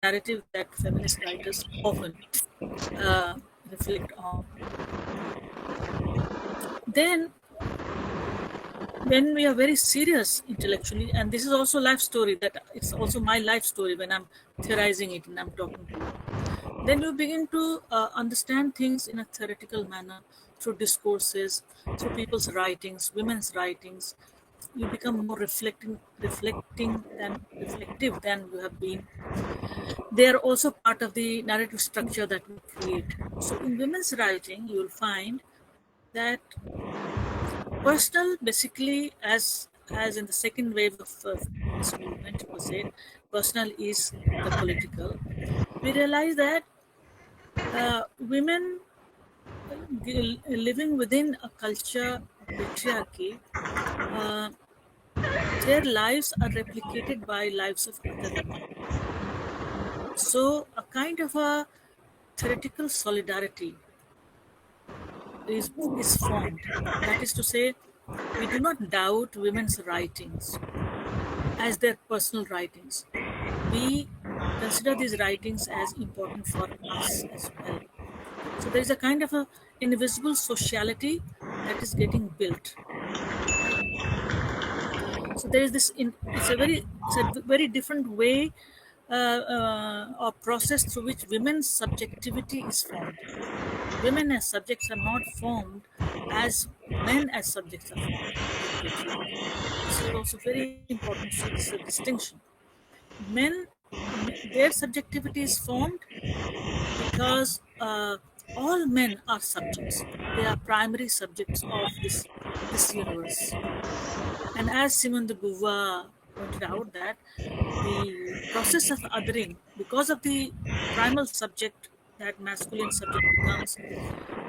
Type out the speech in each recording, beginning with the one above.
narrative that feminist writers often reflect on. Then, when we are very serious intellectually, and this is also life story, that it's also my life story when I'm theorizing it and I'm talking to you, then you begin to understand things in a theoretical manner through discourses, through people's writings, women's writings. You become more reflective than you have been. They are also part of the narrative structure that we create. So in women's writing, you will find that personal, basically, as in the second wave of this movement was said, personal is the political. We realize that women living within a culture of patriarchy, uh, their lives are replicated by lives of other women. So a kind of a theoretical solidarity is formed. That is to say, we do not doubt women's writings as their personal writings. We consider these writings as important for us as well. So there is a kind of a invisible sociality that is getting built. So there is this. It's a very different way or process through which women's subjectivity is formed. Women as subjects are not formed as men as subjects are formed in patriarchy. This is also very important. So this is a distinction. Men, their subjectivity is formed because all men are subjects. They are primary subjects of this universe. And as Simone de Beauvoir pointed out, that the process of othering, because of the primal subject that masculine subject becomes,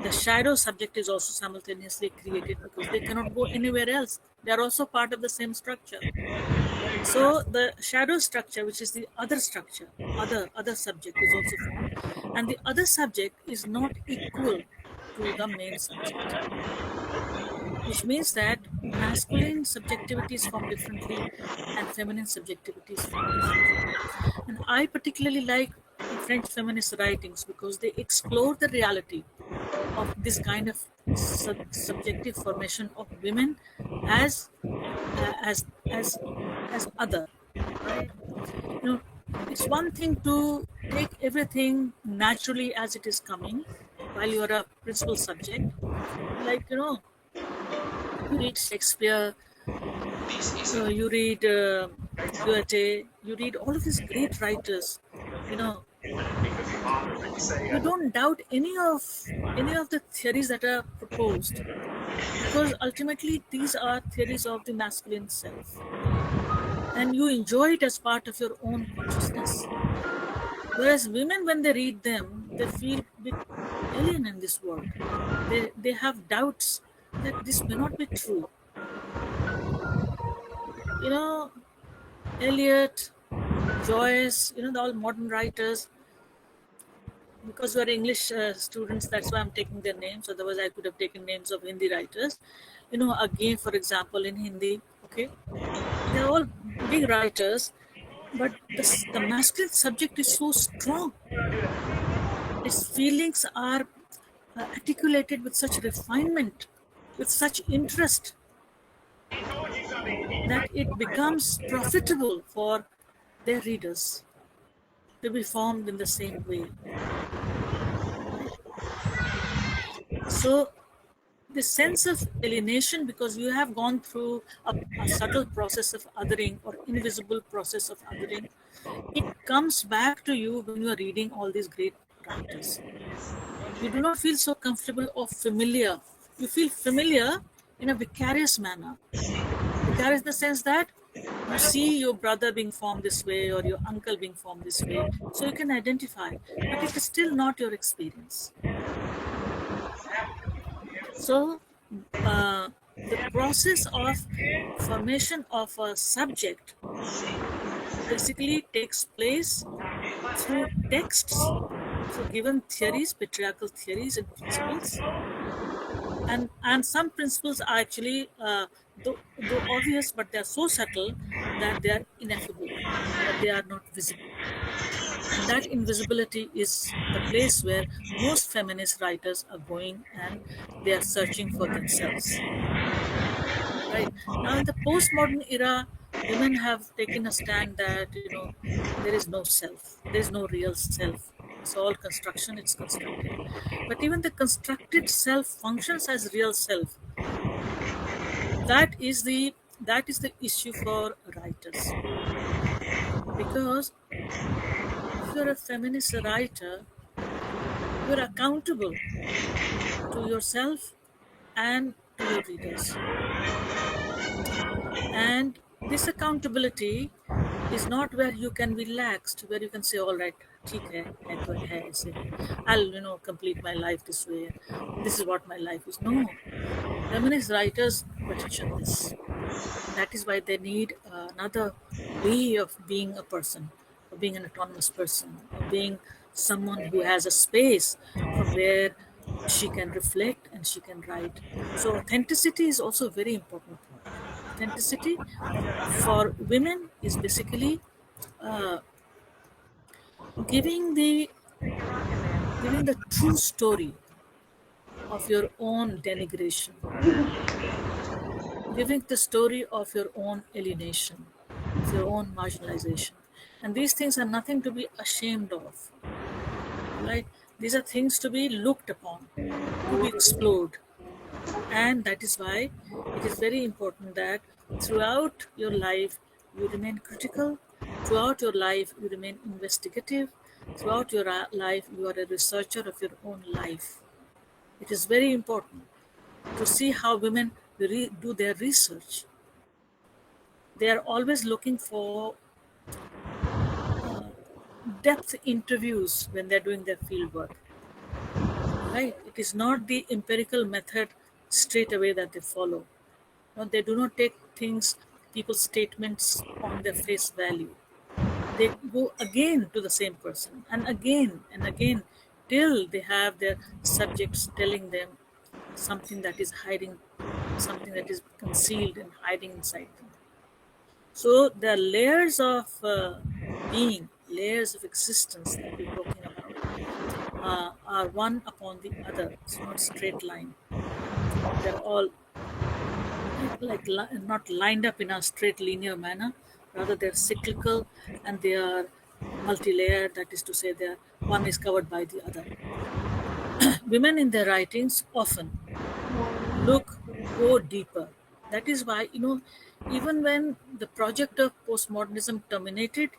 the shadow subject is also simultaneously created because they cannot go anywhere else. They are also part of the same structure. So the shadow structure, which is the other structure, other subject is also formed, and the other subject is not equal to the main subject, which means that masculine subjectivity is formed differently and feminine subjectivity is formed differently. And I particularly like French feminist writings because they explore the reality of this kind of subjective formation of women as as other, right? You know, it's one thing to take everything naturally as it is coming while you are a principal subject, like, you read Shakespeare, you read Goethe, you read all of these great writers. You know, you don't doubt any of the theories that are proposed, because ultimately these are theories of the masculine self, and you enjoy it as part of your own consciousness. Whereas women, when they read them, they feel a bit alien in this world. They have doubts that this may not be true. You know, Eliot, Joyce, the all modern writers, because we're English students, that's why I'm taking their names. Otherwise, I could have taken names of Hindi writers. Again, for example, in Hindi, okay, they're all big writers, but the masculine subject is so strong. Its feelings are articulated with such refinement, with such interest, that it becomes profitable for their readers to be formed in the same way. So the sense of alienation, because you have gone through a subtle process of othering or invisible process of othering, it comes back to you when you are reading all these great writers. You do not feel so comfortable or familiar. You feel familiar in a vicarious manner. Vicarious in the sense that you see your brother being formed this way or your uncle being formed this way, so you can identify, but it is still not your experience. So the process of formation of a subject basically takes place through texts, through given theories, patriarchal theories and principles, and some principles are actually though obvious, but they are so subtle that they are ineffable, that they are not visible. And that invisibility is the place where most feminist writers are going, and they are searching for themselves. Right now, in the postmodern era, women have taken a stand that there is no self, there is no real self. It's all construction. It's constructed, but even the constructed self functions as real self. That is the issue for writers, because if you're a feminist writer, you're accountable to yourself and to your readers. And this accountability is not where you can be relaxed, where you can say, all right, ठीक है तो है ऐसे, I'll complete my life this way. This is what my life is. No, feminist writers question this. That is why they need another way of being a person, of being an autonomous person, of being someone who has a space from where she can reflect and she can write. So authenticity is also a very important point. Authenticity for women is basically uh, giving the true story of your own denigration, giving the story of your own alienation, of your own marginalization. And these things are nothing to be ashamed of, right? These are things to be looked upon, to be explored. And that is why it is very important that throughout your life you remain critical, throughout your life you remain investigative, throughout your life you are a researcher of your own life. It is very important to see how women do their research. They are always looking for depth interviews when they're doing their field work. Right? It is not the empirical method straight away that they follow. No, they do not take things, people's statements on their face value. They go again to the same person and again till they have their subjects telling them something that is hiding, something that is concealed and hiding inside them. So the layers of being, layers of existence that we're talking about are one upon the other. It's not straight line. They're all not lined up in a straight linear manner. Rather, they're cyclical and they are multi-layered. That is to say, one is covered by the other. Women in their writings often go deeper. That is why, even when the project of postmodernism terminated,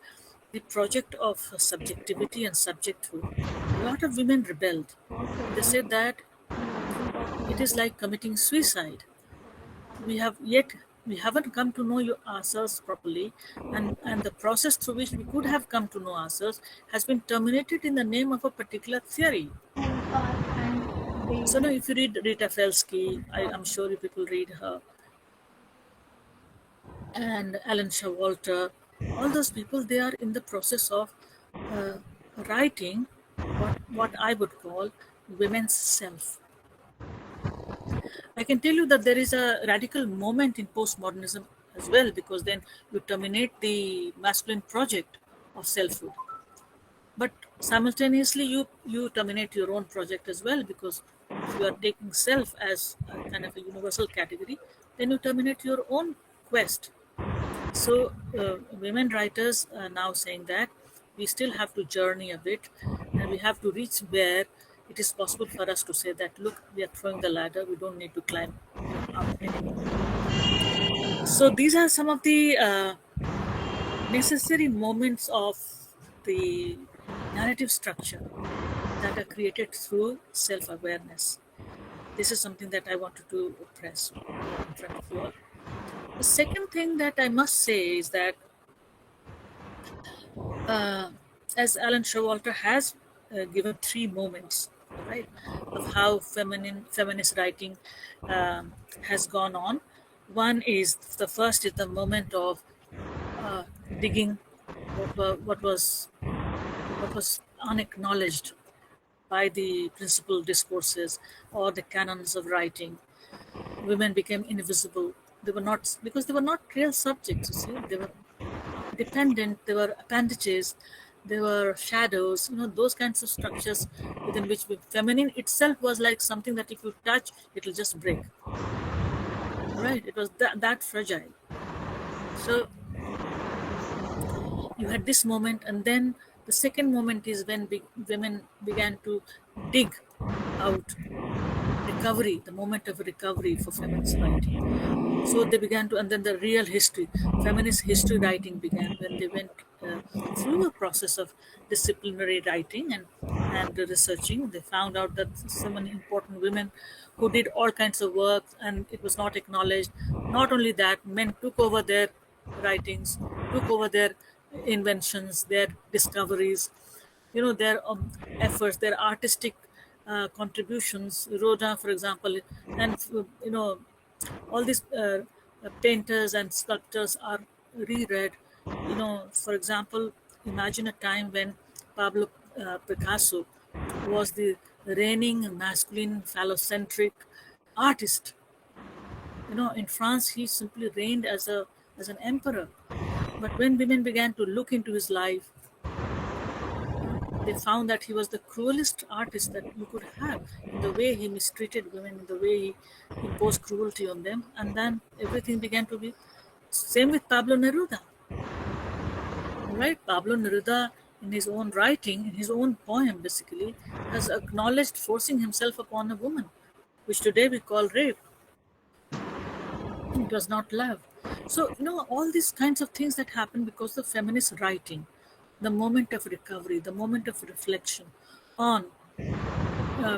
the project of subjectivity and subjecthood, a lot of women rebelled. They said that it is like committing suicide. We haven't come to know ourselves properly, and the process through which we could have come to know ourselves has been terminated in the name of a particular theory. So now, if you read Rita Felsky, I'm sure you people read her, and Alan Showalter, all those people, they are in the process of writing what I would call women's self. I can tell you that there is a radical moment in postmodernism as well, because then you terminate the masculine project of selfhood. But simultaneously, you terminate your own project as well, because if you are taking self as a kind of a universal category, then you terminate your own quest. So women writers are now saying that we still have to journey a bit, and we have to reach where it is possible for us to say that, look, we are throwing the ladder, we don't need to climb up anymore. So these are some of the necessary moments of the narrative structure that are created through self-awareness. This is something that I wanted to press in front of you all. The second thing that I must say is that as Alan Showalter has given 3 moments, right, of how feminist writing has gone on. One is, the first is the moment of digging what was unacknowledged by the principal discourses or the canons of writing. Women became invisible. They were not, because they were not real subjects. You see, they were dependent. They were appendages. there were shadows, those kinds of structures within which feminine itself was like something that if you touch, it'll just break. Right? It was that fragile. So you had this moment, and then the second moment is when women began to dig out recovery, the moment of recovery for feminist writing. So they began to, and then the real history, feminist history writing began when they went through a process of disciplinary writing and researching. They found out that so many important women who did all kinds of work and it was not acknowledged. Not only that, men took over their writings, took over their inventions, their discoveries, their efforts, their artistic contributions. Rodin, for example, and all these painters and sculptors are reread. For example, imagine a time when Pablo Picasso was the reigning masculine phallocentric artist. In France, he simply reigned as an emperor. But when women began to look into his life, they found that he was the cruelest artist that you could have, in the way he mistreated women, in the way he imposed cruelty on them. And then everything began to be same with Pablo Neruda. Right? Pablo Neruda, in his own writing, in his own poem, basically, has acknowledged forcing himself upon a woman, which today we call rape. It was not love. So, all these kinds of things that happen because of feminist writing, the moment of recovery, the moment of reflection on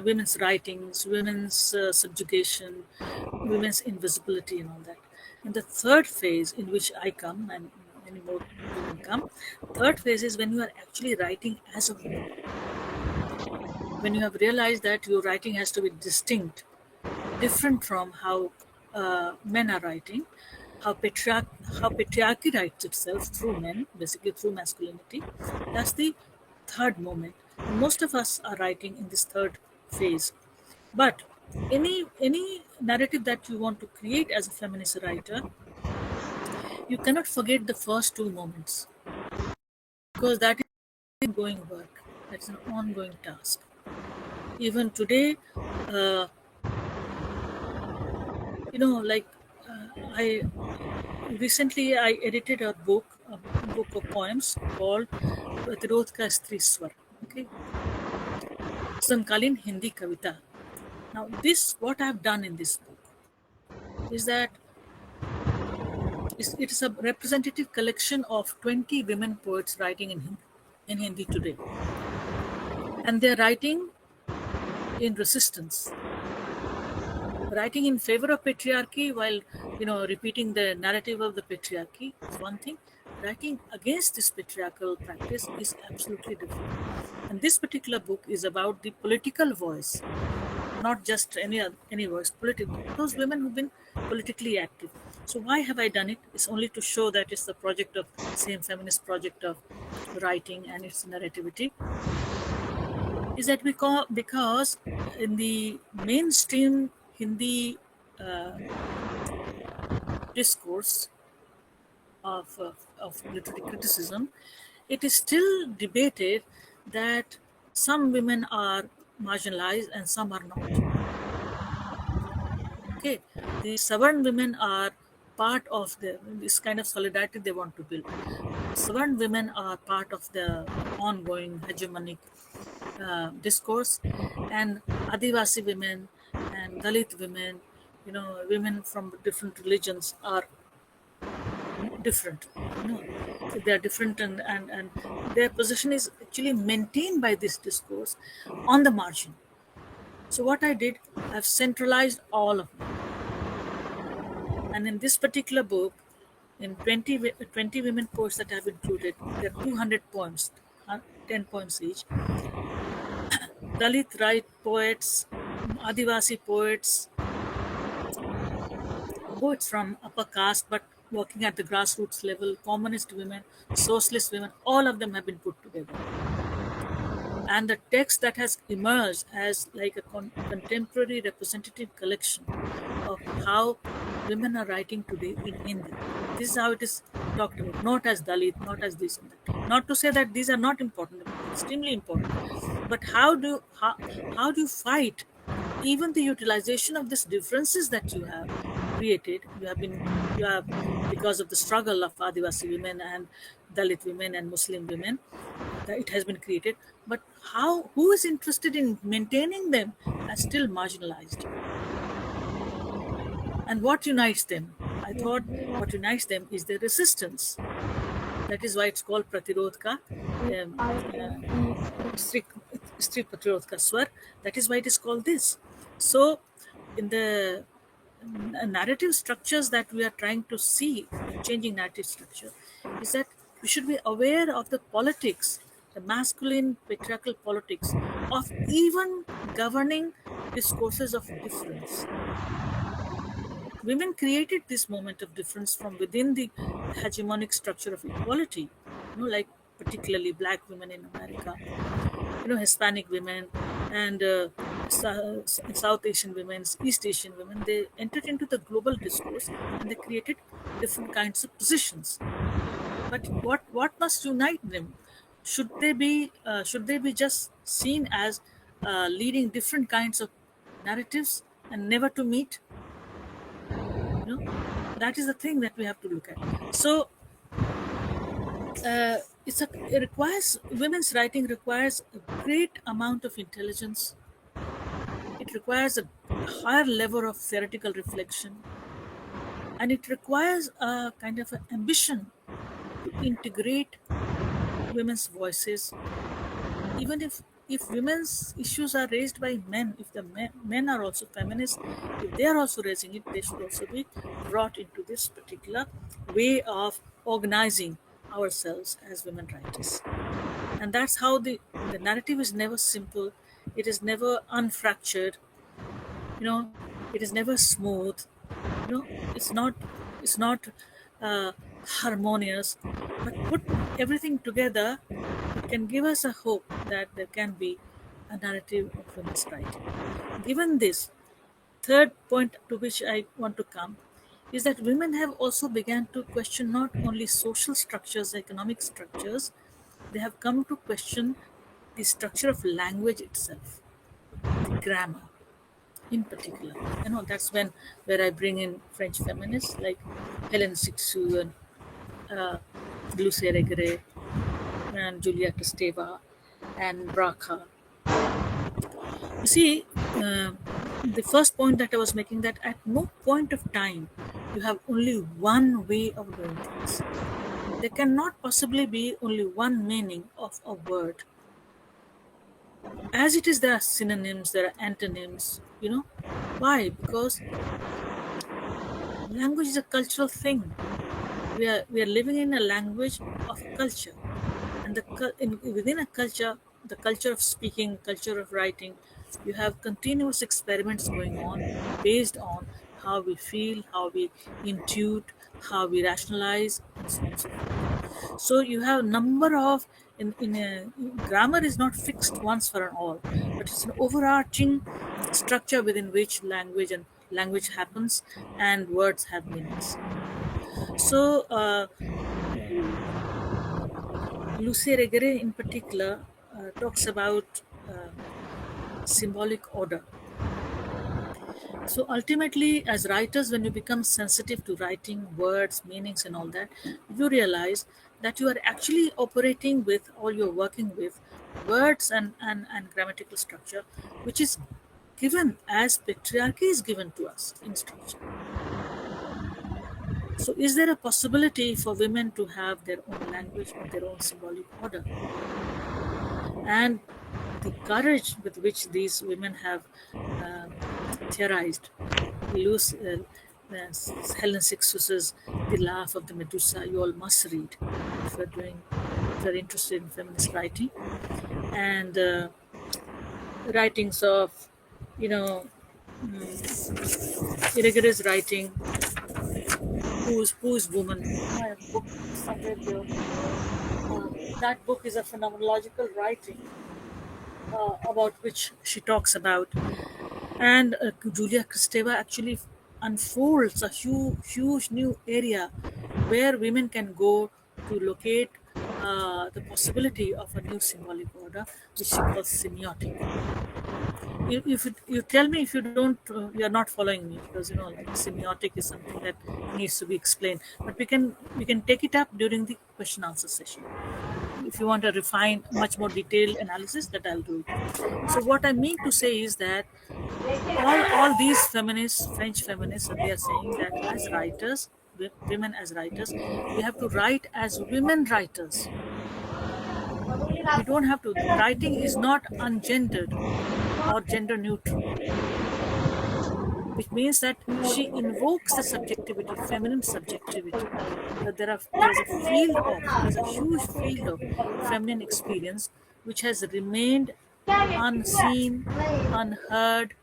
women's writings, women's subjugation, women's invisibility, and all that. And the third phase in which I come, and many more women come, third phase is when you are actually writing as a woman. When you have realized that your writing has to be distinct, different from how men are writing, how patriarchy writes itself through men, basically through masculinity. That's the third moment. And most of us are writing in this third phase. But any narrative that you want to create as a feminist writer, you cannot forget the first two moments, because that is ongoing work. That's an ongoing task. Even today, I recently I edited a book of poems called प्रतिरोध का स्त्री स्वर. Okay, समकालीन Hindi kavita. Now, what I have done in this book is that it is a representative collection of 20 women poets writing in Hindi today, and they're writing in resistance, writing in favor of patriarchy while repeating the narrative of the patriarchy is one thing. Writing against this patriarchal practice is absolutely different. And this particular book is about the political voice, not just any voice, political. Those women who've been politically active. So why have I done it? It's only to show that it's the project of same feminist project of writing and its narrativity. Is that because in the mainstream Hindi discourse of literary criticism, it is still debated that some women are marginalized and some are not. Okay, the Savarn women are part of this kind of solidarity they want to build. Savarn women are part of the ongoing hegemonic discourse, and Adivasi women and Dalit women, women from different religions are different. They are different, and their position is actually maintained by this discourse on the margin. So what I did, I've centralized all of them. And in this particular book, in 20 women poets that I've included, there are 200 poems, 10 poems each. Dalit right poets, Adivasi poets from upper caste but working at the grassroots level, communist women, socialist women, all of them have been put together. And the text that has emerged as like a contemporary representative collection of how women are writing today in Hindi. This is how it is talked about, not as Dalit, not as this and that, Not to say that these are not important, extremely important, but how do you fight even the utilization of these differences that you have created? You have, because of the struggle of Adivasi women and Dalit women and Muslim women, that it has been created. But who is interested in maintaining them as still marginalized? And what unites them? I Yes. thought what unites them is their resistance. That is why it's called Pratirodh ka Yes, I agree. Stri Stri Pratirodh ka Swar. That is why it is called this. So, in the narrative structures that we are trying to see, changing narrative structure, is that we should be aware of the politics, the masculine patriarchal politics of even governing discourses of difference. Women created this moment of difference from within the hegemonic structure of equality, like particularly black women in America, Hispanic women, and South Asian women, East Asian women. They entered into the global discourse and they created different kinds of positions. But what must unite them? Should they be just seen as leading different kinds of narratives and never to meet? you know that is the thing that we have to look at. So it requires, women's writing requires a great amount of intelligence. It requires a higher level of theoretical reflection, and it requires a kind of an ambition to integrate women's voices. Even if women's issues are raised by men, if the men are also feminists, if they are also raising it, they should also be brought into this particular way of organizing ourselves as women writers. And that's how the narrative is never simple, it is never unfractured, you know it is never smooth, it's not uh, harmonious, but put everything together, it can give us a hope that there can be a narrative of women's writing. Given this, third point to which I want to come is that women have also begun to question not only social structures, economic structures, they have come to question the structure of language itself, the grammar in particular. That's where I bring in French feminists like Hélène Cixous and uh, Lucia Regret and Julia Kristeva and Bracha. You see, the first point that I was making, that at no point of time you have only one way of doing things. There cannot possibly be only one meaning of a word. As it is, there are synonyms, there are antonyms. Why? Because language is a cultural thing. We are living in a language of culture, and within a culture, the culture of speaking, culture of writing, you have continuous experiments going on based on how we feel, how we intuit, how we rationalize, and so on and so forth. So you have number of in a grammar is not fixed once for all, but it's an overarching structure within which language happens and words have meanings. So Lucy Regere in particular talks about symbolic order. So ultimately, as writers, when you become sensitive to writing, words, meanings, and all that, you realize that you are actually operating with, or you're working with, words and grammatical structure, which is given as patriarchy is given to us in structure. So, is there a possibility for women to have their own language or their own symbolic order? And the courage with which these women have uh, theorized, Luz, Helen Sixtus's The Laugh of the Medusa, you all must read if you're interested in feminist writing. And writings of, you know, Irigary's writing, Who's Woman? I have a book somewhere here. That book is a phenomenological writing about which she talks about. And Julia Kristeva actually unfolds a huge new area where women can go to locate the possibility of a new symbolic order, which she calls semiotic. You tell me if you don't, you are not following me, because like semiotic is something that needs to be explained. But we can take it up during the question answer session. If you want a refined, much more detailed analysis, that I'll do it. So what I mean to say is that all these feminists, French feminists, they are saying that as writers, women as writers, we have to write as women writers. We don't have to. Writing is not ungendered or gender neutral, which means that she invokes the subjectivity, feminine subjectivity. That there's a huge field of feminine experience which has remained unseen, unheard,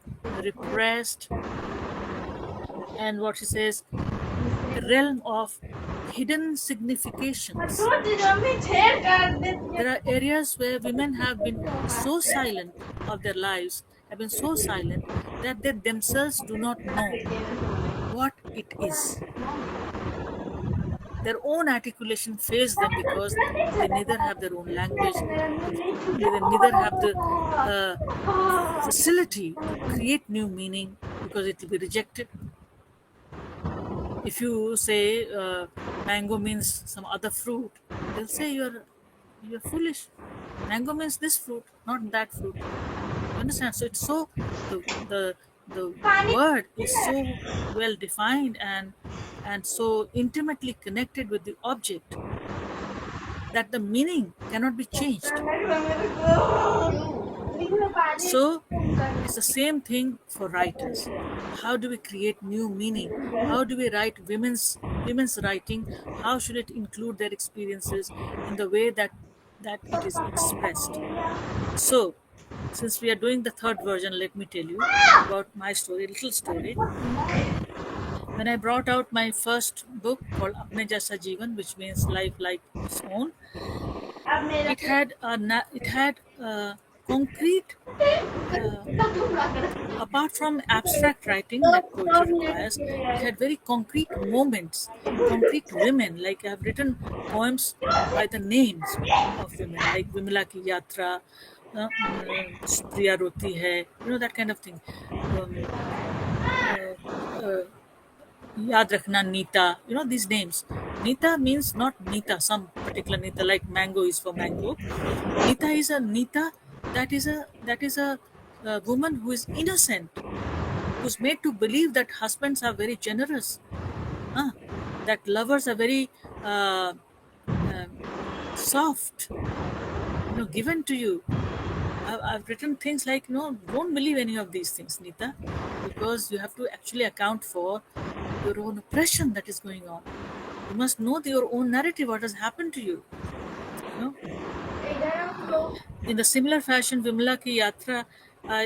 repressed, and what she says, the realm of hidden significations. There are areas where women have been so silent of their lives, have been so silent that they themselves do not know what it is. Their own articulation fails them because they neither have their own language, they neither have the facility to create new meaning because it will be rejected. If you say mango means some other fruit, they'll say you're foolish. Mango means this fruit, not that fruit. You understand? So it's so the word is so well defined and so intimately connected with the object that the meaning cannot be changed. So it's the same thing for writers. How do we create new meaning? How do we write women's writing? How should it include their experiences in the way that it is expressed? So, since we are doing the third version, let me tell you about my story, little story. When I brought out my first book called Apne Jaisa Jeevan, which means life like its own, it had concrete, apart from abstract writing that poetry requires, it had very concrete moments, concrete women. Like I've written poems by the names of women, like Vimala Ki Yatra, Priya Roti Hai, that kind of thing. Yaad Rakhna, Nita, these names. Nita means not Nita, some particular Nita, like mango is for mango. Nita is a Nita that is a woman who is innocent, who's made to believe that husbands are very generous, that lovers are very soft, given to you. I've written things like, don't believe any of these things, Nita, because you have to actually account for your own oppression that is going on. You must know your own narrative, what has happened to you. In the similar fashion, Vimala Ki Yatra,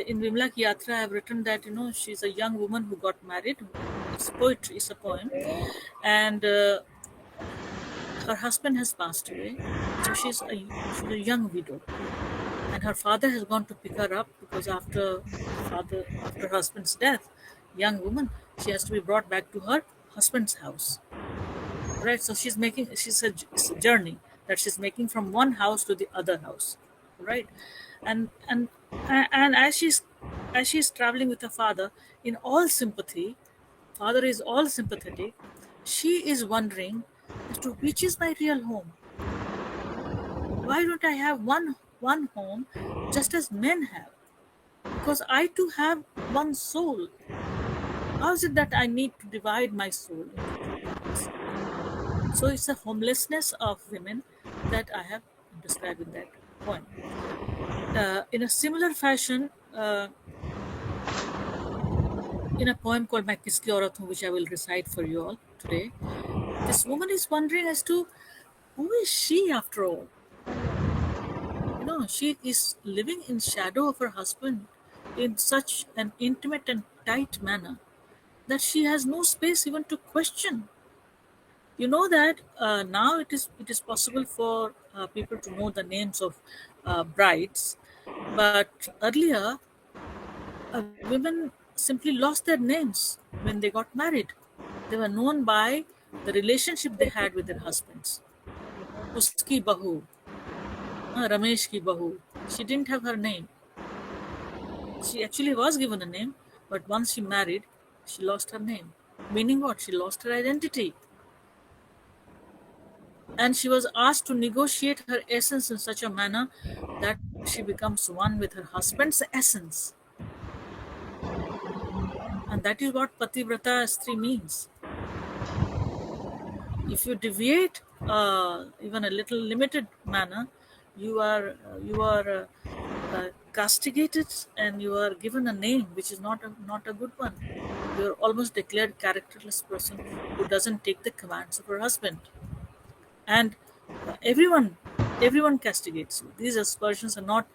in Vimala Ki Yatra, I have written that, she's a young woman who got married. It's poetry, it's a poem. And her husband has passed away. So she's a young widow. And her father has gone to pick her up because after her husband's death, young woman, she has to be brought back to her husband's house. Right? So it's a journey that she's making from one house to the other house. Right? And as she's traveling with her father, in all sympathy, father is all sympathetic, she is wondering as to which is my real home. Why don't I have one home just as men have? Because I too have one soul. How is it that I need to divide my soul into two parts? So it's a homelessness of women that I have described in that poem. In a similar fashion, in a poem called Main Kiski Aurat Hoon, which I will recite for you all today, this woman is wondering as to who is she after all? She is living in shadow of her husband in such an intimate and tight manner that she has no space even to question. You know that now it is possible for people to know the names of brides, but earlier women simply lost their names when they got married. They were known by the relationship they had with their husbands. uski bahu, Ramesh ki bahu. She didn't have her name. She actually was given a name, but once she married, she lost her name. Meaning what? She lost her identity. And she was asked to negotiate her essence in such a manner that she becomes one with her husband's essence. And that is what Pativrata Stri means. If you deviate even a little limited manner, you are castigated, and you are given a name which is not a good one. You are almost declared characterless person who doesn't take the commands of her husband. And everyone castigates you. These aspersions are not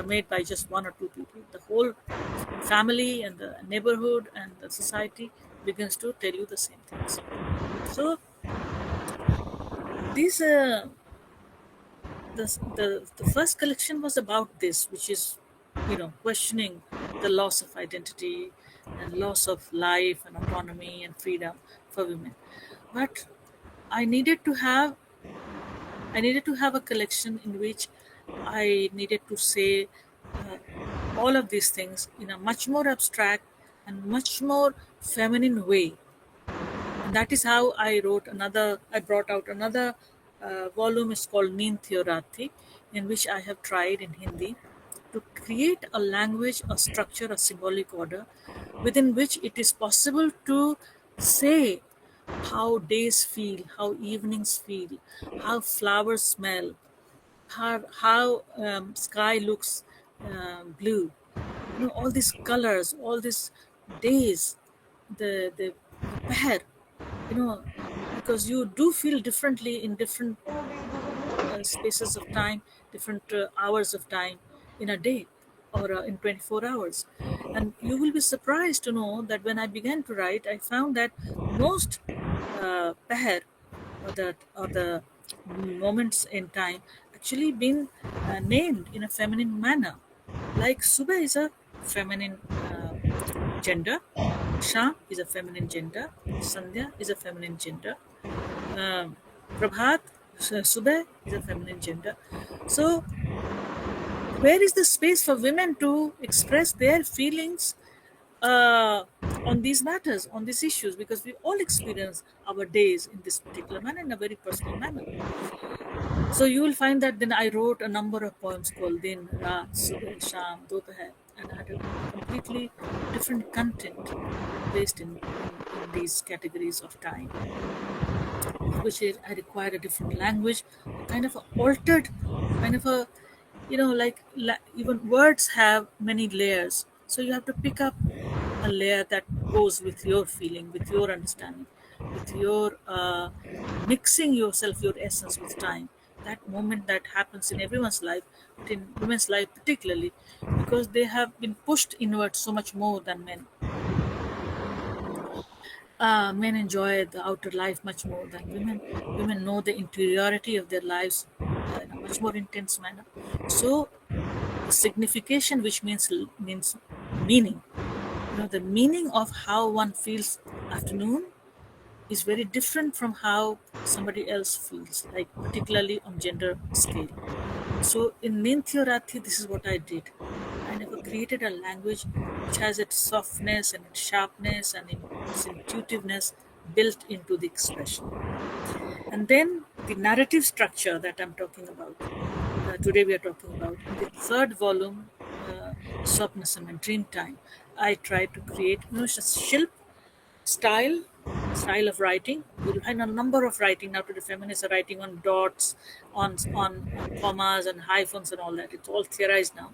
made by just one or two people. The whole family and the neighborhood and the society begins to tell you the same things. So these the first collection was about this, which is, questioning the loss of identity and loss of life and autonomy and freedom for women. But I needed to have I needed to have a collection in which I needed to say all of these things in a much more abstract and much more feminine way. And that is how I brought out another volume. It's called Neen Theorathi, in which I have tried in Hindi to create a language, a structure, a symbolic order within which it is possible to say how days feel, how evenings feel, how flowers smell, how sky looks blue. All these colors, all these days, the pear, you know, because you do feel differently in different spaces of time, different hours of time in a day or in 24 hours. And you will be surprised to know that when I began to write, I found that most peher or the moments in time actually been named in a feminine manner. Like Subah is a feminine gender, Sham is a feminine gender, Sandhya is a feminine gender, Prabhat, Subah is a feminine gender. So, where is the space for women to express their feelings uh, on these matters, on these issues? Because we all experience our days in this particular manner, in a very personal manner. So, you will find that then I wrote a number of poems called Din, Raat, Subah, Sham, Dopahar, and I had a completely different content based in these categories of time, which is I required a different language, kind of a altered, kind of a, even words have many layers. So you have to pick up a layer that goes with your feeling, with your understanding, with your mixing yourself, your essence with time. That moment that happens in everyone's life, but in women's life particularly, because they have been pushed inward so much more than men. Men enjoy the outer life much more than women. Women know the interiority of their lives in a much more intense manner. So, the signification, which means meaning. The meaning of how one feels afternoon is very different from how somebody else feels, like particularly on gender scale. So in Ninthyorathi, this is what I did. I never created a language which has its softness and its sharpness and its intuitiveness built into the expression. And then the narrative structure that I'm talking about, today we are talking about, in the third volume, Swapnasam and Dream Time, I tried to create shilp style style of writing. You'll find a number of writing now. Today feminists are writing on dots, on commas and hyphens and all that. It's all theorized now.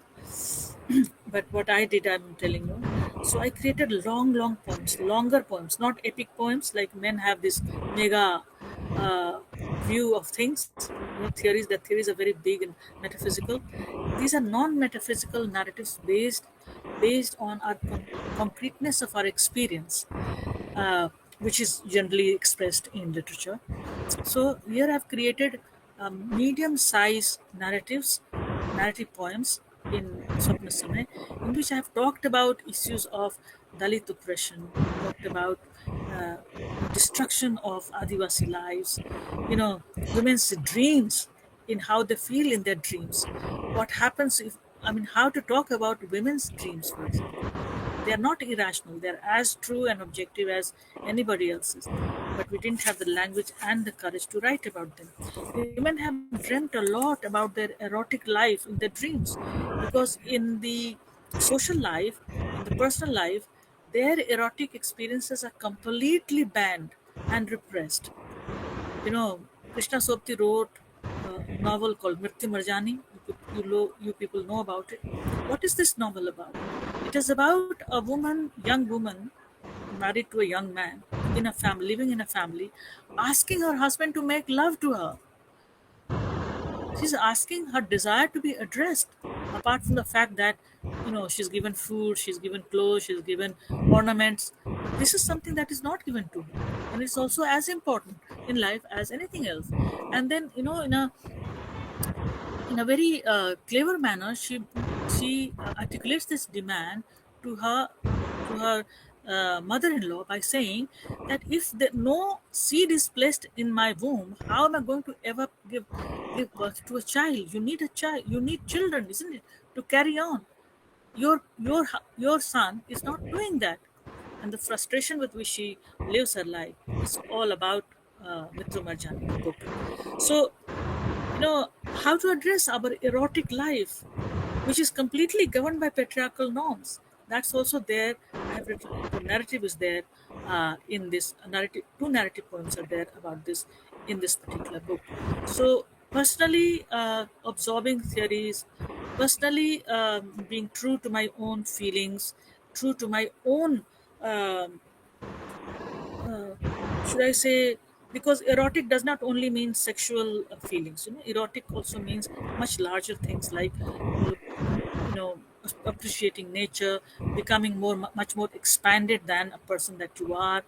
But what I did, I'm telling you. So I created long poems, longer poems, not epic poems like men have this mega uh, view of things. Theories. The theories are very big and metaphysical. These are non-metaphysical narratives based on our concreteness of our experience, which is generally expressed in literature. So here I've created medium-sized narrative poems in Swapna Samay, in which I've talked about issues of Dalit oppression, talked about uh, destruction of Adivasi lives, women's dreams, in how they feel in their dreams. What happens if, how to talk about women's dreams, for example. They are not irrational, they are as true and objective as anybody else's. But we didn't have the language and the courage to write about them. Women have dreamt a lot about their erotic life in their dreams, because in the social life, in the personal life, their erotic experiences are completely banned and repressed. Krishna Sopti wrote a novel called Mrityu Marjani. You people know about it. What is this novel about? It is about a woman, young woman, married to a young man, in a family, living in a family, asking her husband to make love to her. She's asking her desire to be addressed, apart from the fact that she's given food, she's given clothes, she's given ornaments. This is something that is not given to her, and it's also as important in life as anything else. And then, in a very clever manner, she articulates this demand to her mother-in-law by saying that if no seed is placed in my womb, how am I going to ever give birth to a child? You need a child. You need children, isn't it, to carry on? Your son is not doing that, and the frustration with which she lives her life is all about Mrityu Marjani book. So, how to address our erotic life, which is completely governed by patriarchal norms. That's also there. I have written, the narrative is there in this narrative. Two narrative poems are there about this in this particular book. So, personally absorbing theories, personally being true to my own feelings, true to my own, um should I say, because erotic does not only mean sexual feelings. Erotic also means much larger things like, appreciating nature, becoming much more expanded than a person that you are,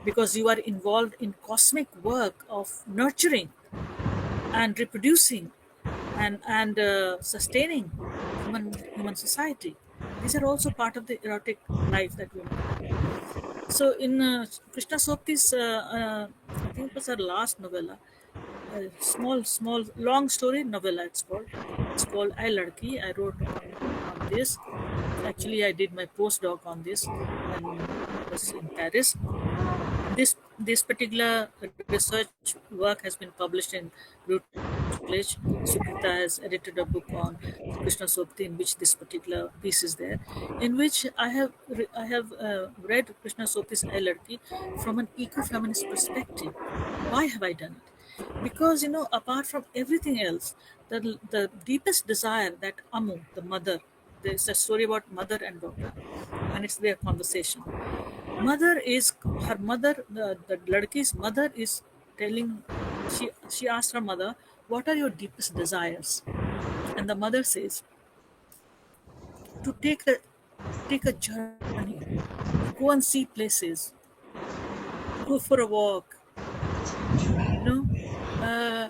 because you are involved in cosmic work of nurturing and reproducing and sustaining human society. These are also part of the erotic life that we have. So in Krishna Sopti's, I think it was her last novella, small, long story novella. It's called. It's called I Ladki. I wrote on this. Actually, I did my postdoc on this when I was in Paris. This particular research work has been published in Routledge. Sukrita has edited a book on Krishna Sopti, in which this particular piece is there, in which I have read Krishna Sopti's I Ladki from an eco-feminist perspective. Why have I done it? Because apart from everything else, the deepest desire that Amu, the mother, there's a story about mother and daughter, and it's their conversation. Her mother, the ladki's mother is telling, she asked her mother, what are your deepest desires? And the mother says, to take a journey, go and see places, go for a walk, uh,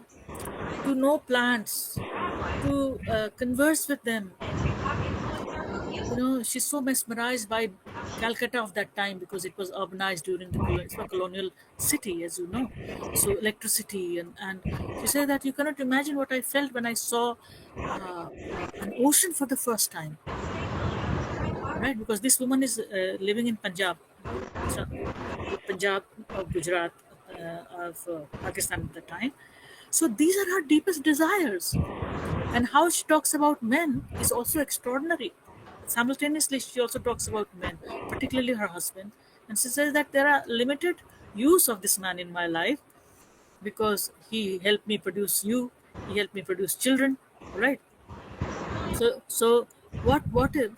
to know plants, to converse with them. She's so mesmerized by Calcutta of that time, because it was urbanized during it's a colonial city, as you know. So electricity, and she said that you cannot imagine what I felt when I saw an ocean for the first time, right? Because this woman is living in Punjab, so, Punjab of Gujarat, of Pakistan at the time. So these are her deepest desires, and how she talks about men is also extraordinary. Simultaneously, she also talks about men, particularly her husband, and she says that there are limited use of this man in my life, because he helped me produce you, he helped me produce children, right? So what is,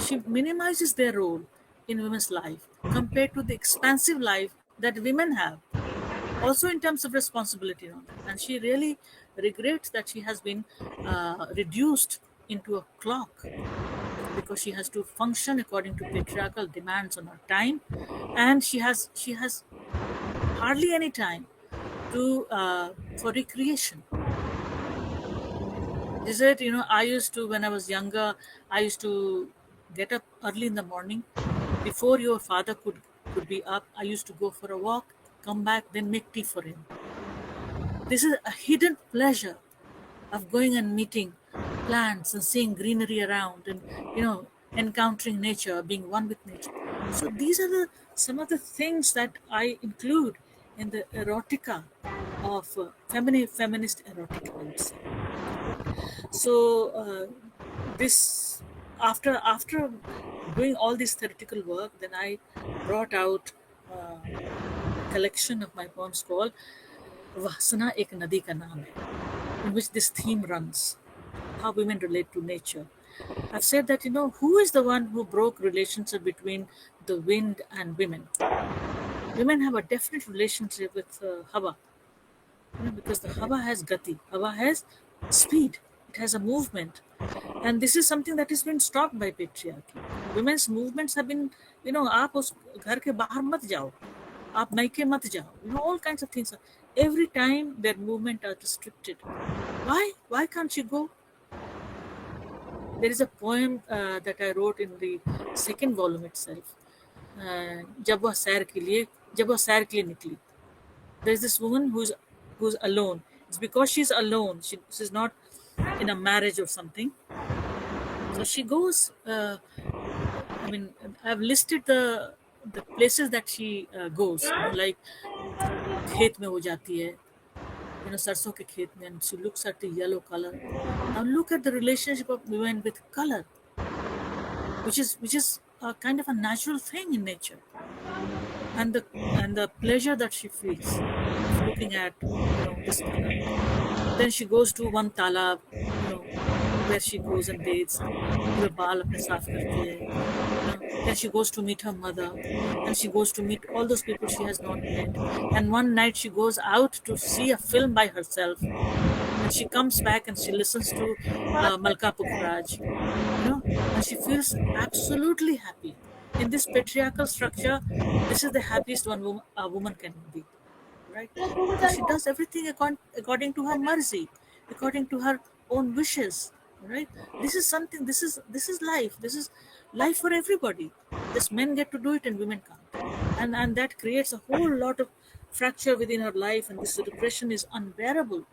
she minimizes their role in women's life compared to the expansive life that women have, also in terms of responsibility, and she really regrets that she has been reduced into a clock, because she has to function according to patriarchal demands on her time, and she has hardly any time to for recreation. Is it, I used to, when I was younger, I used to get up early in the morning before your father could would be up. I used to go for a walk, come back, then make tea for him. This is a hidden pleasure of going and meeting plants and seeing greenery around, and encountering nature, being one with nature. So these are some of the things that I include in the erotica of feminist erotica, I would say. So this after doing all this theoretical work, then I brought out a collection of my poems called Vasana Ek Nadi Ka Naam Hai, in which this theme runs: how women relate to nature. I've said that, who is the one who broke relationship between the wind and women? Women have a definite relationship with Hawa, because the Hawa has gati, Hawa has speed, it has a movement. And this is something that has been stopped by patriarchy. Women's movements have been, आप उस घर के बाहर मत जाओ, आप मायके मत जाओ, all kinds of things. Every time their movement are restricted. Why can't she go? There is a poem that I wrote in the second volume itself. जब वह सैर के लिए निकली. There is this woman who's alone. It's because she's alone. She's not in a marriage or something. So she goes. I've listed the places that she goes. Like खेत में वो जाती है, सरसों के खेत में, and she looks at the yellow color. Now look at the relationship of women with color, which is a kind of a natural thing in nature, and the pleasure that she feels looking at this color. Then she goes to one talab, where she goes and bathes, पूरे बाल अपने साफ करती है. Then she goes to meet her mother, and she goes to meet all those people she has not met. And one night she goes out to see a film by herself, and she comes back and she listens to Malka Pukhraj, and she feels absolutely happy. In this patriarchal structure, this is the happiest a woman can be, right? So she does everything according to her marzi, according to her own wishes, right? This is life. This is life for everybody. Just men get to do it and women can't, and that creates a whole lot of fracture within her life, and this depression is unbearable.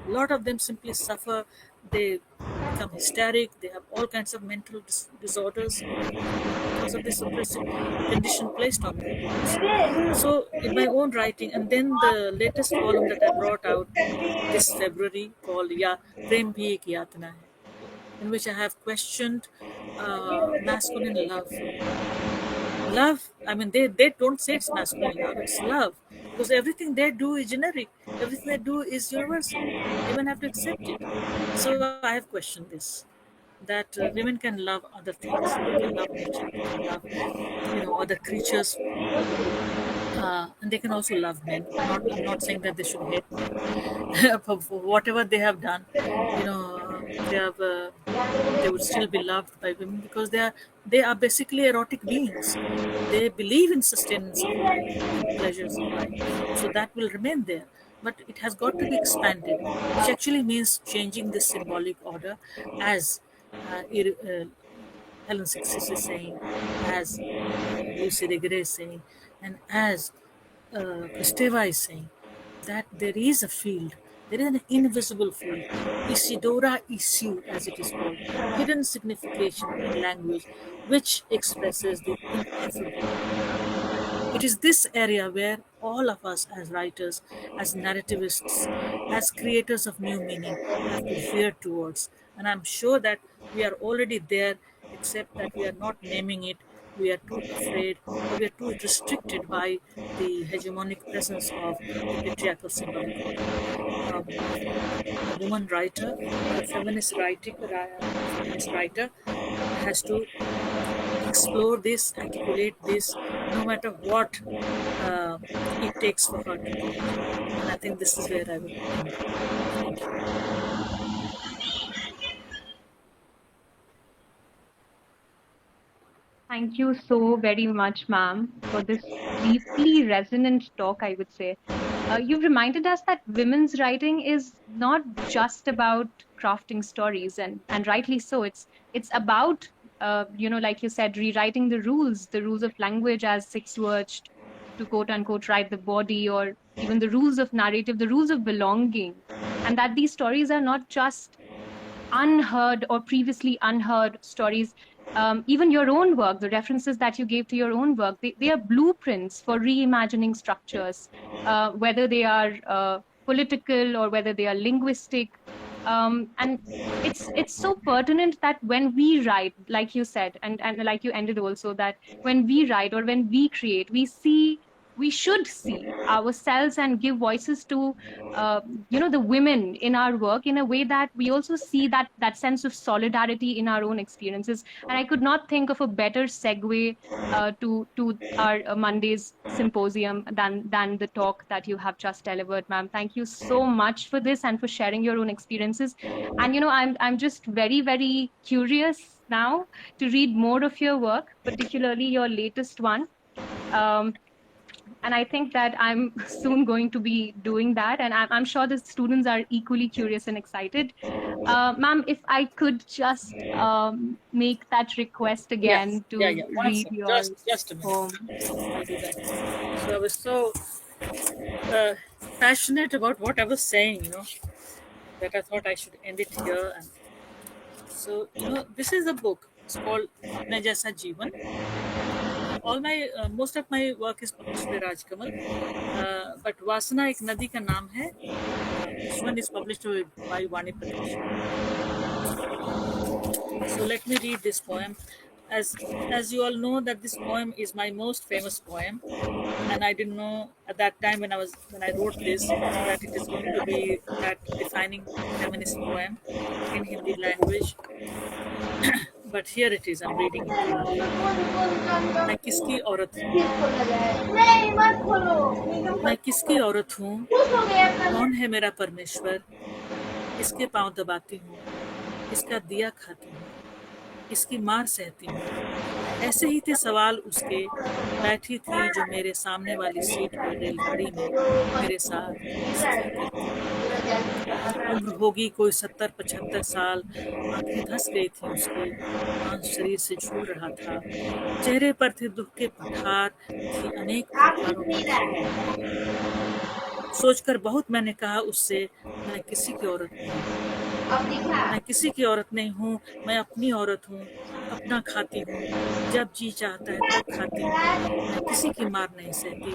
A lot of them simply suffer. They become hysteric. They have all kinds of mental disorders because of this oppressive condition placed on them. So in my own writing, and then the latest volume that I brought out this February called Prem Bhi Ek Yatna Hai, in which I have questioned masculine love. Love, they don't say it's masculine love, it's love. Because everything they do is generic, everything they do is universal. Women have to accept it. So I have questioned this, that women can love other things, they can love nature, they can love, other creatures, and they can also love men. I'm not saying that they should hate men. For whatever they have done, they would still be loved by women, because they are basically erotic beings. They believe in sustenance of life, in pleasures of life, so that will remain there. But it has got to be expanded, which actually means changing the symbolic order, as Helen Sixtus is saying, as Lucy Regret is saying, and as Kristeva is saying, that there is a field, there is an invisible field, Isidora Isu, as it is called, hidden signification in language, which expresses the ineffable. It is this area where all of us, as writers, as narrativists, as creators of new meaning, have to veer towards. And I'm sure that we are already there, except that we are not naming it. We are too afraid, or we are too restricted by the hegemonic presence of the patriarchal symbolic order. A woman writer, a feminist writer, has to explore this, articulate this, no matter what it takes for her to do. And I think this is where I will end. Thank you. Thank you so very much, ma'am, for this deeply resonant talk, I would say. You've reminded us that women's writing is not just about crafting stories, and rightly so. It's about, like you said, rewriting the rules of language as 6 words to quote unquote write the body, or even the rules of narrative, the rules of belonging, and that these stories are not just unheard or previously unheard stories. Even your own work, the references that you gave to your own work, they are blueprints for reimagining structures, whether they are political or whether they are linguistic. And it's so pertinent that when we write, like you said, and like you ended also, that when we write or when we create, we should see ourselves and give voices to the women in our work, in a way that we also see that sense of solidarity in our own experiences. And I could not think of a better segue to our Monday's symposium than the talk that you have just delivered, ma'am. Thank you so much for this and for sharing your own experiences. And I'm just very, very curious now to read more of your work, particularly your latest one. And I think that I'm soon going to be doing that, and I'm sure the students are equally curious and excited. Ma'am, if I could just make that request again to Yeah. One read second. your Just a minute. poem. I'll do that. So I was so passionate about what I was saying, that I thought I should end it here. And so, this is a book. It's called Apne Jaisa Jeevan. Most of my work is published by Rajkamal, but Vasana एक नदी का नाम है. This one is published by Vani Pradesh. So let me read this poem. As you all know, that this poem is my most famous poem, and I didn't know at that time when I wrote this that it is going to be that defining feminist poem in Hindi language. But here it is. I'm reading it. मैं किसकी औरत हूँ? मैं किसकी औरत हूँ? कौन है मेरा परमेश्वर? इसके पांव दबाती हूँ, इसका दिया खाती हूँ, इसकी मार सहती हूँ. ऐसे ही थे सवाल उसके. बैठी थी जो मेरे सामने वाली सीट पर रेलगाड़ी में मेरे साथ. उम्र होगी कोई 70-75 साल. आंखें धंस गई थी उसकी, मांस शरीर से झूल रहा था. चेहरे पर थे दुख के पठार, थी अनेक प्रकारों की. सोचकर बहुत मैंने कहा उससे, मैं किसी की औरत नहीं हूँ. मैं किसी की औरत नहीं हूँ, मैं अपनी औरत हूँ. अपना खाती हूँ, जब जी चाहता है तब खाती हूँ. मैं किसी की मार नहीं सहती.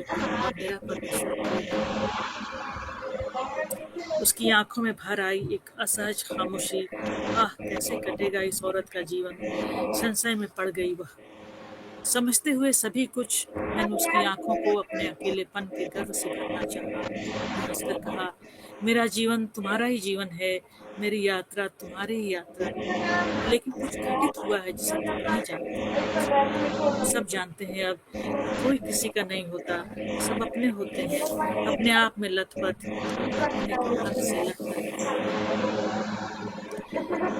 मेरा परमेश्वर. उसकी आंखों में भर आई एक असहज खामोशी. आह, कैसे कटेगा इस औरत का जीवन. संशय में पड़ गई वह. समझते हुए सभी कुछ, मैंने उसकी आंखों को अपने अकेलेपन के गर्व से भरना चाहा. हंसकर कहा, मेरा जीवन तुम्हारा ही जीवन है, मेरी यात्रा तुम्हारी ही यात्रा है. लेकिन कुछ घटित हुआ है जिसे तुम नहीं जानते. सब जानते हैं अब, कोई किसी का नहीं होता. सब अपने होते हैं, अपने आप में लथपथ, अपने हाथ से लथपथ.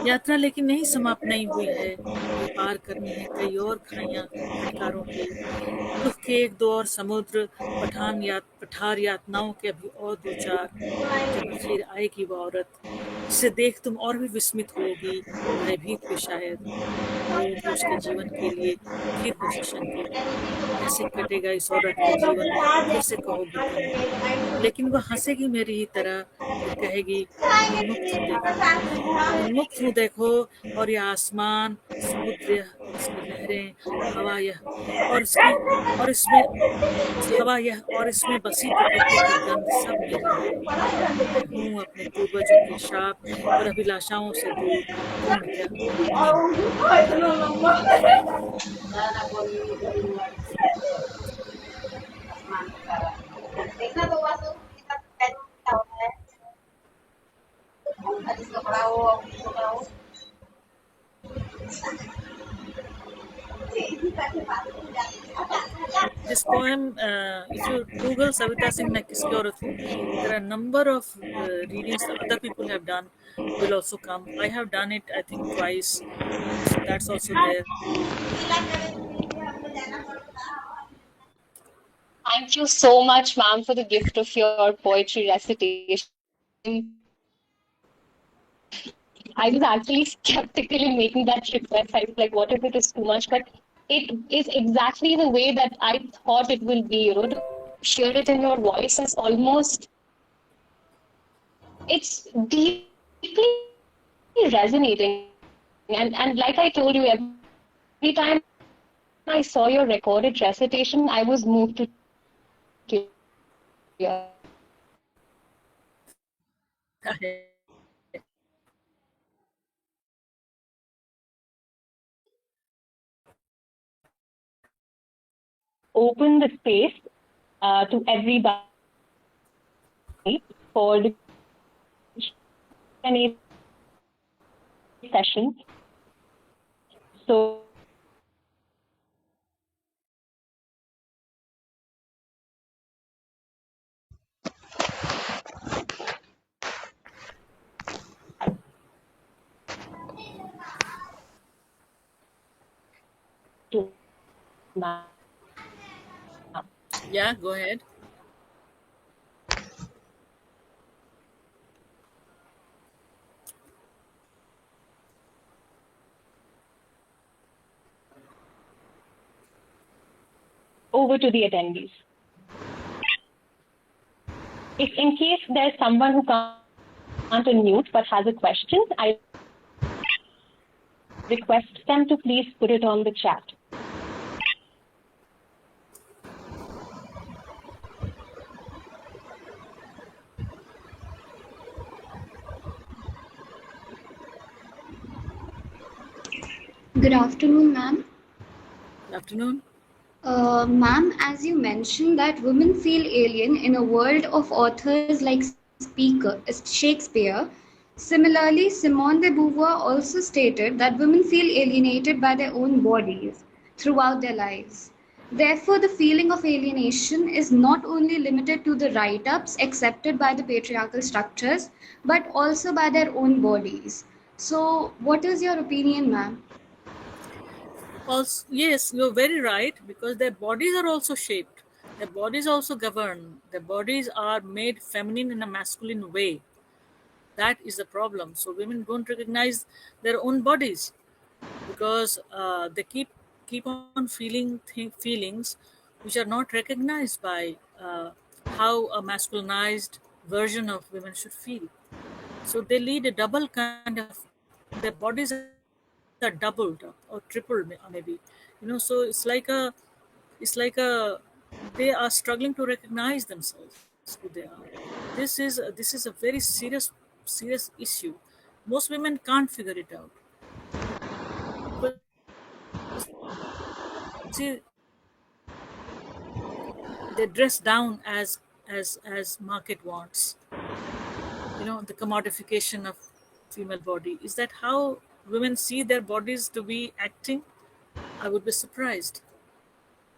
यात्रा लेकिन नहीं समाप्त नहीं हुई है. ये पार करनी है कई और खाइयां अधिकारों की. दुख के एक दो और समुद्र, पठार यातनाओं के अभी और दो चार. जब फिर आएगी वो औरत, जिसे देख तुम और भी विस्मित होगी, भयभीत भी शायद. और उसके जीवन के लिए फिर कुछ शंकित. कैसे कटेगा इस औरत का जीवन, फिर से कहोगी तुम. लेकिन वह हंसेगी मेरी ही तरह. कहेगी, उन्मुक्त हूँ देखो, और यह आसमान, समुद्र, इसमें लहरें, हवा यह और इसमें हवा यह और इसमें बसी प्रकृति की गंध सब मेरा है. हूँ अपने पूर्वजों के शाप और अभिलाषाओं से दूर. This poem, if you Google Savita Singh मैं किसकी औरत हूँ, there are a number of readings that other people have done will also come. I have done it, I think, twice. So that's also there. Thank you so much, ma'am, for the gift of your poetry recitation. I was actually skeptical in making that request. I was like, what if it is too much? But it is exactly the way that I thought it will be, share it in your voice is almost, it's deeply resonating. And like I told you, every time I saw your recorded recitation, I was moved to tears. Open the space to everybody for the Q&A session. So Yeah, go ahead. over to the attendees. If in case there's someone who can't unmute but has a question, I request them to please put it on the chat. Good afternoon, ma'am. Good afternoon. Ma'am, as you mentioned that women feel alien in a world of authors like Shakespeare. Similarly, Simone de Beauvoir also stated that women feel alienated by their own bodies throughout their lives. Therefore, the feeling of alienation is not only limited to the write-ups accepted by the patriarchal structures, but also by their own bodies. So, what is your opinion, ma'am? Also, yes, you're very right, because their bodies are also shaped. Their bodies also govern. Their bodies are made feminine in a masculine way. That is the problem. So women don't recognize their own bodies, because they keep on feeling feelings which are not recognized by how a masculinized version of women should feel. So they lead a double kind of, their bodies are doubled or tripled maybe, so it's like a they are struggling to recognize themselves who they are. This is a very serious issue. Most women can't figure it out, because see, they dress down as market wants. The commodification of female body, is that how women see their bodies to be acting? I would be surprised.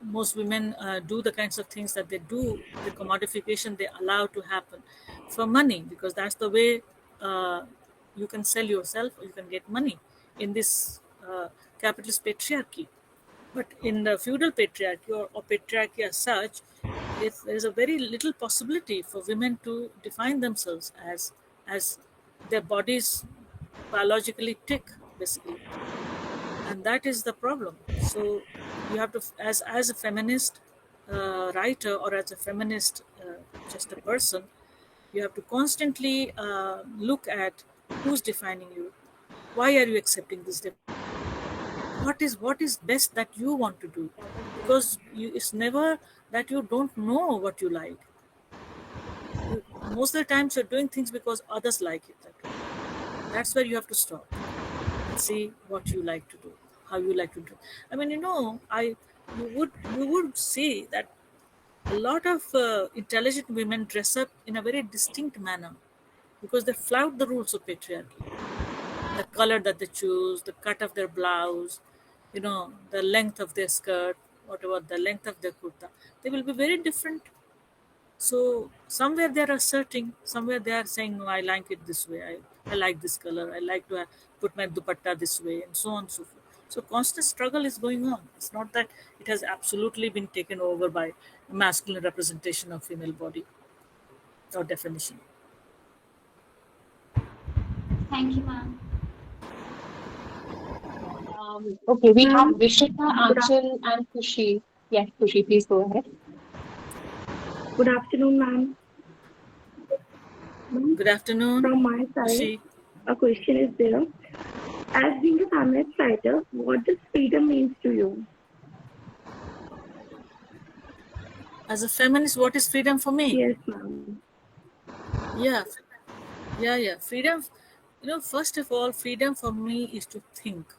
Most women do the kinds of things that they do, the commodification they allow to happen for money, because that's the way uh, you can sell yourself, or you can get money in this capitalist patriarchy. But in the feudal patriarchy, or patriarchy as such, there's a very little possibility for women to define themselves as their bodies biologically tick, basically, and that is the problem. So you have to, as a feminist writer, or as a feminist just a person, you have to constantly look at who's defining you, why are you accepting this what is best that you want to do, because it's never that you don't know what you like. Most of the times you're doing things because others like it that way. That's where you have to stop and see what you like to do, how you like to do. I mean, you would see that a lot of intelligent women dress up in a very distinct manner, because they flout the rules of patriarchy. The color that they choose, the cut of their blouse, the length of their skirt, whatever the length of their kurta, they will be very different. So somewhere they are asserting, somewhere they are saying, no, I like it this way. I like this color. I like to put my dupatta this way, and so on and so forth. So constant struggle is going on. It's not that it has absolutely been taken over by masculine representation of female body or definition. Thank you, ma'am. Okay, we have Ma'am, Vishika, Anchal, and Kushi. Yes, Kushi, please go ahead. Good afternoon, ma'am. Ma'am, Good afternoon, from my side, Kushi. a question is there. As being a feminist writer, what does freedom means to you? As a feminist, what is freedom for me? Yes, ma'am. Yeah, Freedom, first of all, freedom for me is to think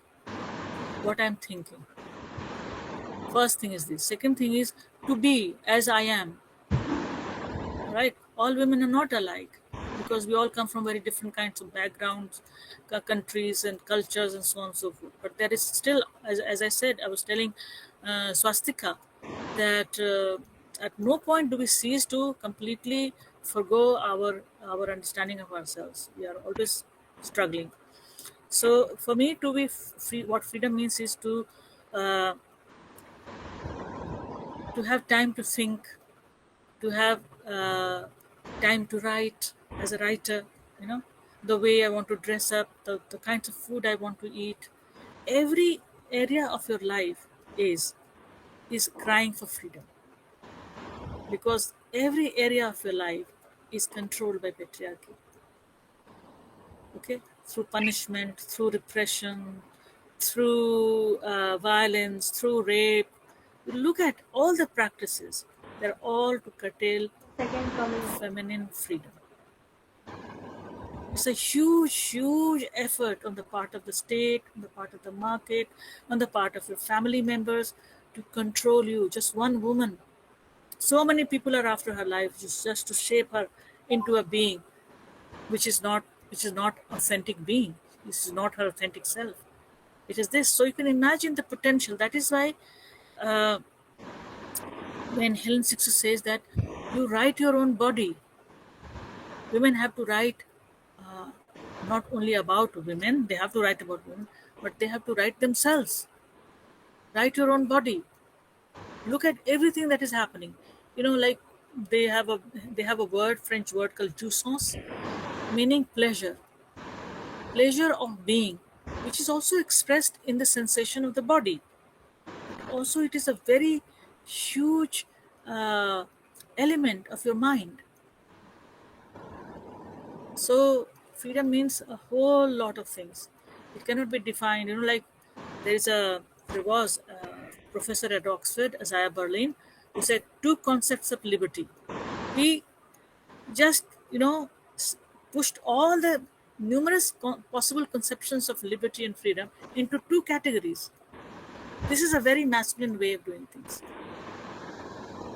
what I'm thinking. First thing is this. Second thing is to be as I am. Right? All women are not alike because we all come from very different kinds of backgrounds, countries, and cultures, and so on and so forth. But there is still, as I said, I was telling Swastika that at no point do we cease to completely forgo our understanding of ourselves. We are always struggling. So for me to be free, what freedom means is uh, to have time to think, to have time to write as a writer, the way I want to dress up, the kinds of food I want to eat. Every area of your life is crying for freedom because every area of your life is controlled by patriarchy. Okay, through punishment, through repression, through violence, through rape. Look at all the practices. They're all to curtail feminine freedom. It's a huge effort on the part of the state, on the part of the market, on the part of your family members to control you. Just one woman. So many people are after her life just to shape her into a being which is not authentic being. This is not her authentic self. It is this. So you can imagine the potential. That is why uh, when Helen Sixer says that you write your own body, women have to write not only about women, they have to write about women, but they have to write themselves. Write your own body. Look at everything that is happening. Like they have a word, French word called jouissance, meaning pleasure. Pleasure of being, which is also expressed in the sensation of the body. Also, it is a very huge element of your mind. So freedom means a whole lot of things. It cannot be defined. Like there was a professor at Oxford, Isaiah Berlin, who said two concepts of liberty. He just pushed all the numerous possible conceptions of liberty and freedom into two categories. This is a very masculine way of doing things.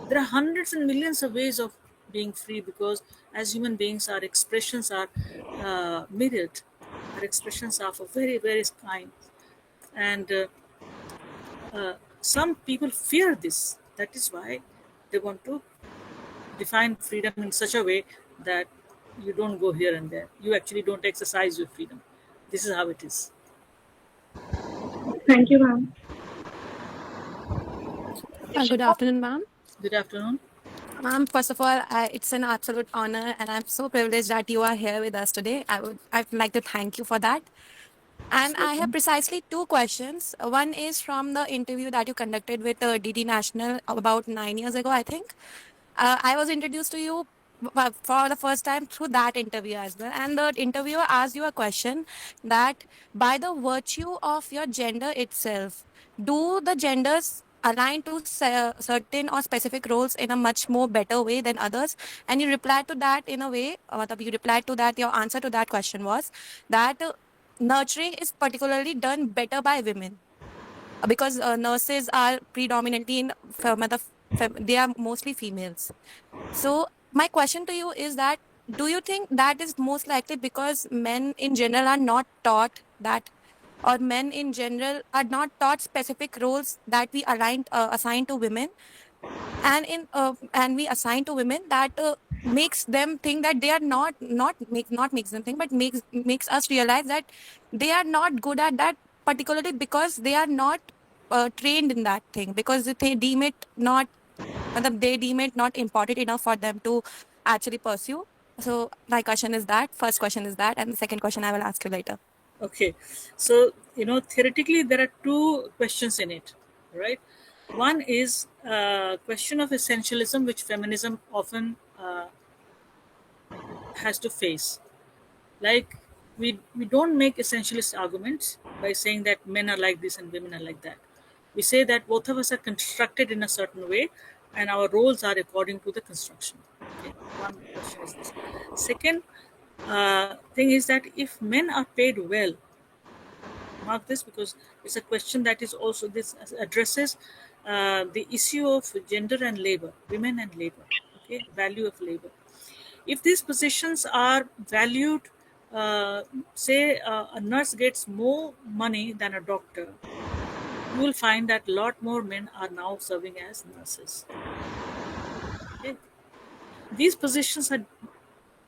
There are hundreds and millions of ways of being free because as human beings, our expressions are myriad. Our expressions are of very various kinds. And some people fear this. That is why they want to define freedom in such a way that you don't go here and there. You actually don't exercise your freedom. This is how it is. Thank you, ma'am. Good afternoon, ma'am. Good afternoon. Ma'am, first of all, it's an absolute honor, and I'm so privileged that you are here with us today. I'd like to thank you for that. And I have precisely two questions. One is from the interview that you conducted with DD National about 9 years ago, I think. I was introduced to you for the first time through that interview as well. And the interviewer asked you a question that by the virtue of your gender itself, do the genders align to certain or specific roles in a much more better way than others? And you replied to that in a way, your answer to that question was that nurturing is particularly done better by women because nurses are predominantly they are mostly females. So my question to you is that do you think that is most likely because men in general are not taught that, or men in general are not taught specific roles that we assign to women, and we assign to women that makes them think that they are not makes them think, but makes us realize that they are not good at that, particularly because they are not trained in that thing, because they deem it not important enough for them to actually pursue. So my question is that, first question is that, and the second question I will ask you later. Okay. So, theoretically, there are two questions in it, right? One is a question of essentialism, which feminism often has to face. Like, we don't make essentialist arguments by saying that men are like this and women are like that. We say that both of us are constructed in a certain way and our roles are according to the construction. Okay, one question is this. Second thing is that if men are paid well, mark this because it's a question that is also, this addresses the issue of gender and labor, women and labor, okay, value of labor. If these positions are valued, say a nurse gets more money than a doctor, you will find that a lot more men are now serving as nurses. Okay. These positions are,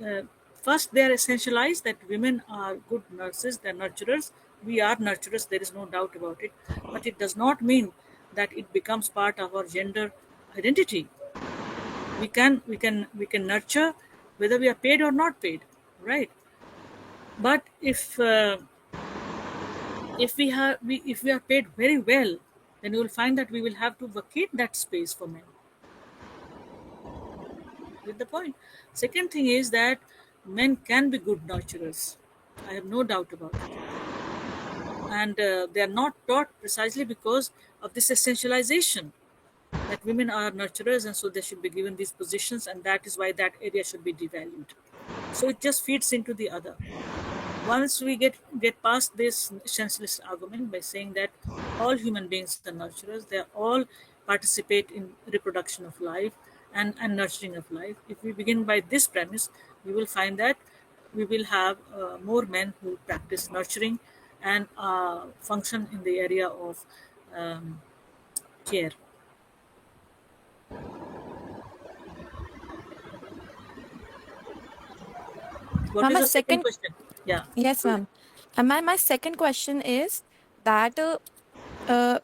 uh, first, they are essentialized that women are good nurses, they're nurturers. We are nurturers, there is no doubt about it. But it does not mean that it becomes part of our gender identity. We can nurture whether we are paid or not paid, right? But if we are paid very well, then you will find that we will have to vacate that space for men. With the point. Second thing is that men can be good nurturers. I have no doubt about it. And they are not taught precisely because of this essentialization that women are nurturers and so they should be given these positions, and that is why that area should be devalued. So it just feeds into the other. Once we get past this senseless argument by saying that all human beings are nurturers, they all participate in reproduction of life and nurturing of life. If we begin by this premise, we will find that we will have more men who practice nurturing and function in the area of care. What Ma'am, is my the second second question? Yeah. Yes, ma'am. And my second question is that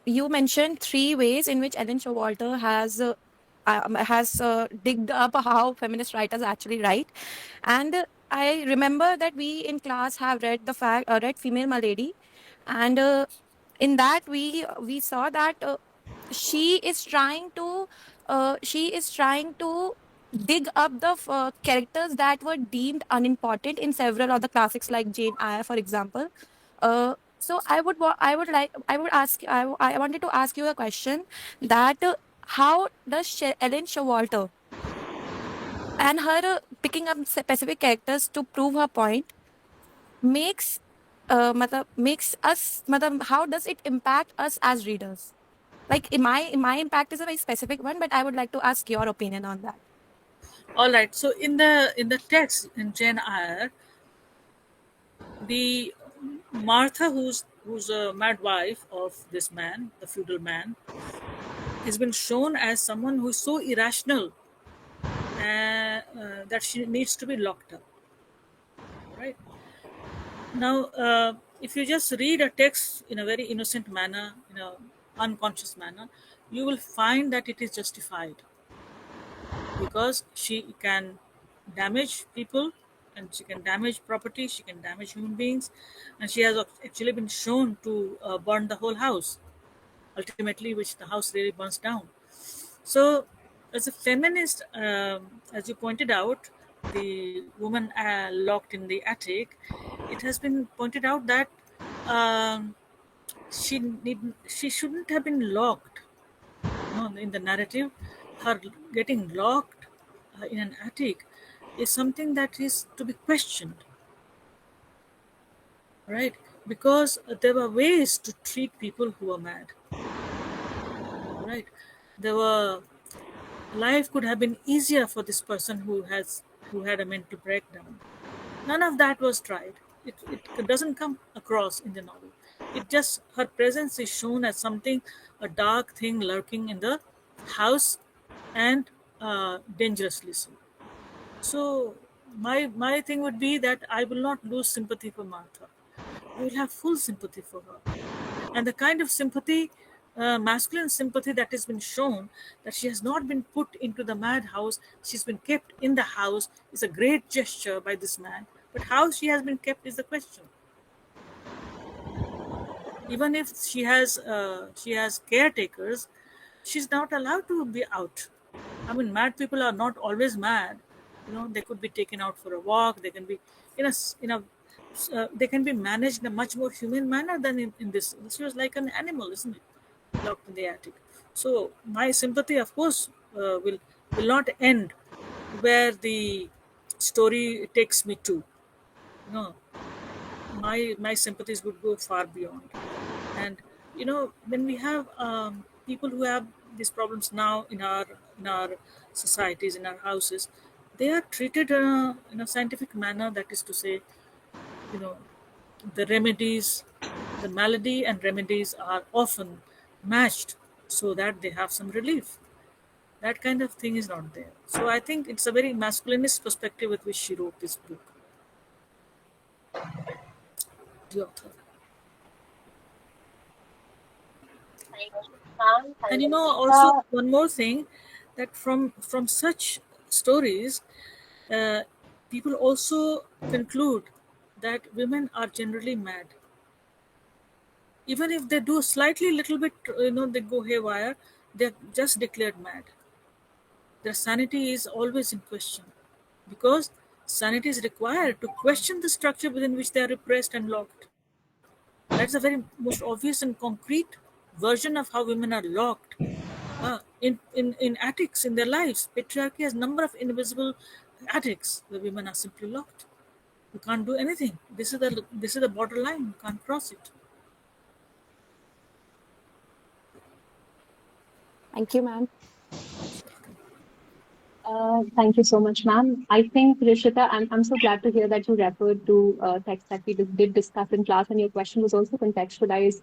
you mentioned three ways in which Ellen Showalter has digged up how feminist writers actually write, and I remember that we in class have read Female Malady, and in that we saw that she is trying to dig up the characters that were deemed unimportant in several of the classics like Jane Eyre, for example. So I would ask I wanted to ask you a question that how does Ellen Showalter and her picking up specific characters to prove her point makes makes us how does it impact us as readers? Like my impact is a very specific one, but I would like to ask your opinion on that. All right. So in the text in Jane Eyre, the Martha, who's a mad wife of this man, the feudal man, has been shown as someone who is so irrational that she needs to be locked up. Right now, if you just read a text in a very innocent manner, in a unconscious manner, you will find that it is justified because she can damage people and she can damage property, she can damage human beings, and she has actually been shown to burn the whole house, ultimately, which the house really burns down. So, as a feminist, as you pointed out, the woman locked in the attic, it has been pointed out that um, she shouldn't have been locked. No, in the narrative, her getting locked in an attic is something that is to be questioned, right? Because there were ways to treat people who are mad, right? There were life could have been easier for this person who had a mental breakdown. None of that was tried. It doesn't come across in the novel. It just, her presence is shown as something, a dark thing lurking in the house, and dangerously so. So my thing would be that I will not lose sympathy for Martha. I will have full sympathy for her, and the kind of sympathy, masculine sympathy that has been shown, that she has not been put into the madhouse, she's been kept in the house, is a great gesture by this man. But how she has been kept is the question. Even if she has caretakers, she's not allowed to be out. I mean, mad people are not always mad. They could be taken out for a walk. They can be they can be managed in a much more humane manner than in this. This was like an animal, isn't it? Locked in the attic. So my sympathy, of course, will not end where the story takes me to. No, my sympathies would go far beyond. And when we have people who have these problems now in our societies, in our houses, they are treated in a scientific manner. That is to say, you know the remedies, the malady and remedies are often matched so that they have some relief. That kind of thing is not there. So I think it's a very masculinist perspective with which she wrote this book, the author. Thank you, ma'am. And Thank you. also one more thing, that from such stories, uh, people also conclude that women are generally mad. Even if they do slightly little bit, they go haywire, they're just declared mad. Their sanity is always in question, because sanity is required to question the structure within which they are repressed and locked. That's a very most obvious and concrete version of how women are locked in attics in their lives. Patriarchy has number of invisible attics where women are simply locked. You can't do anything. This is the borderline. You can't cross it. Thank you, ma'am. Thank you so much, ma'am. I think, Rishita, I'm so glad to hear that you referred to texts that we did discuss in class, and your question was also contextualized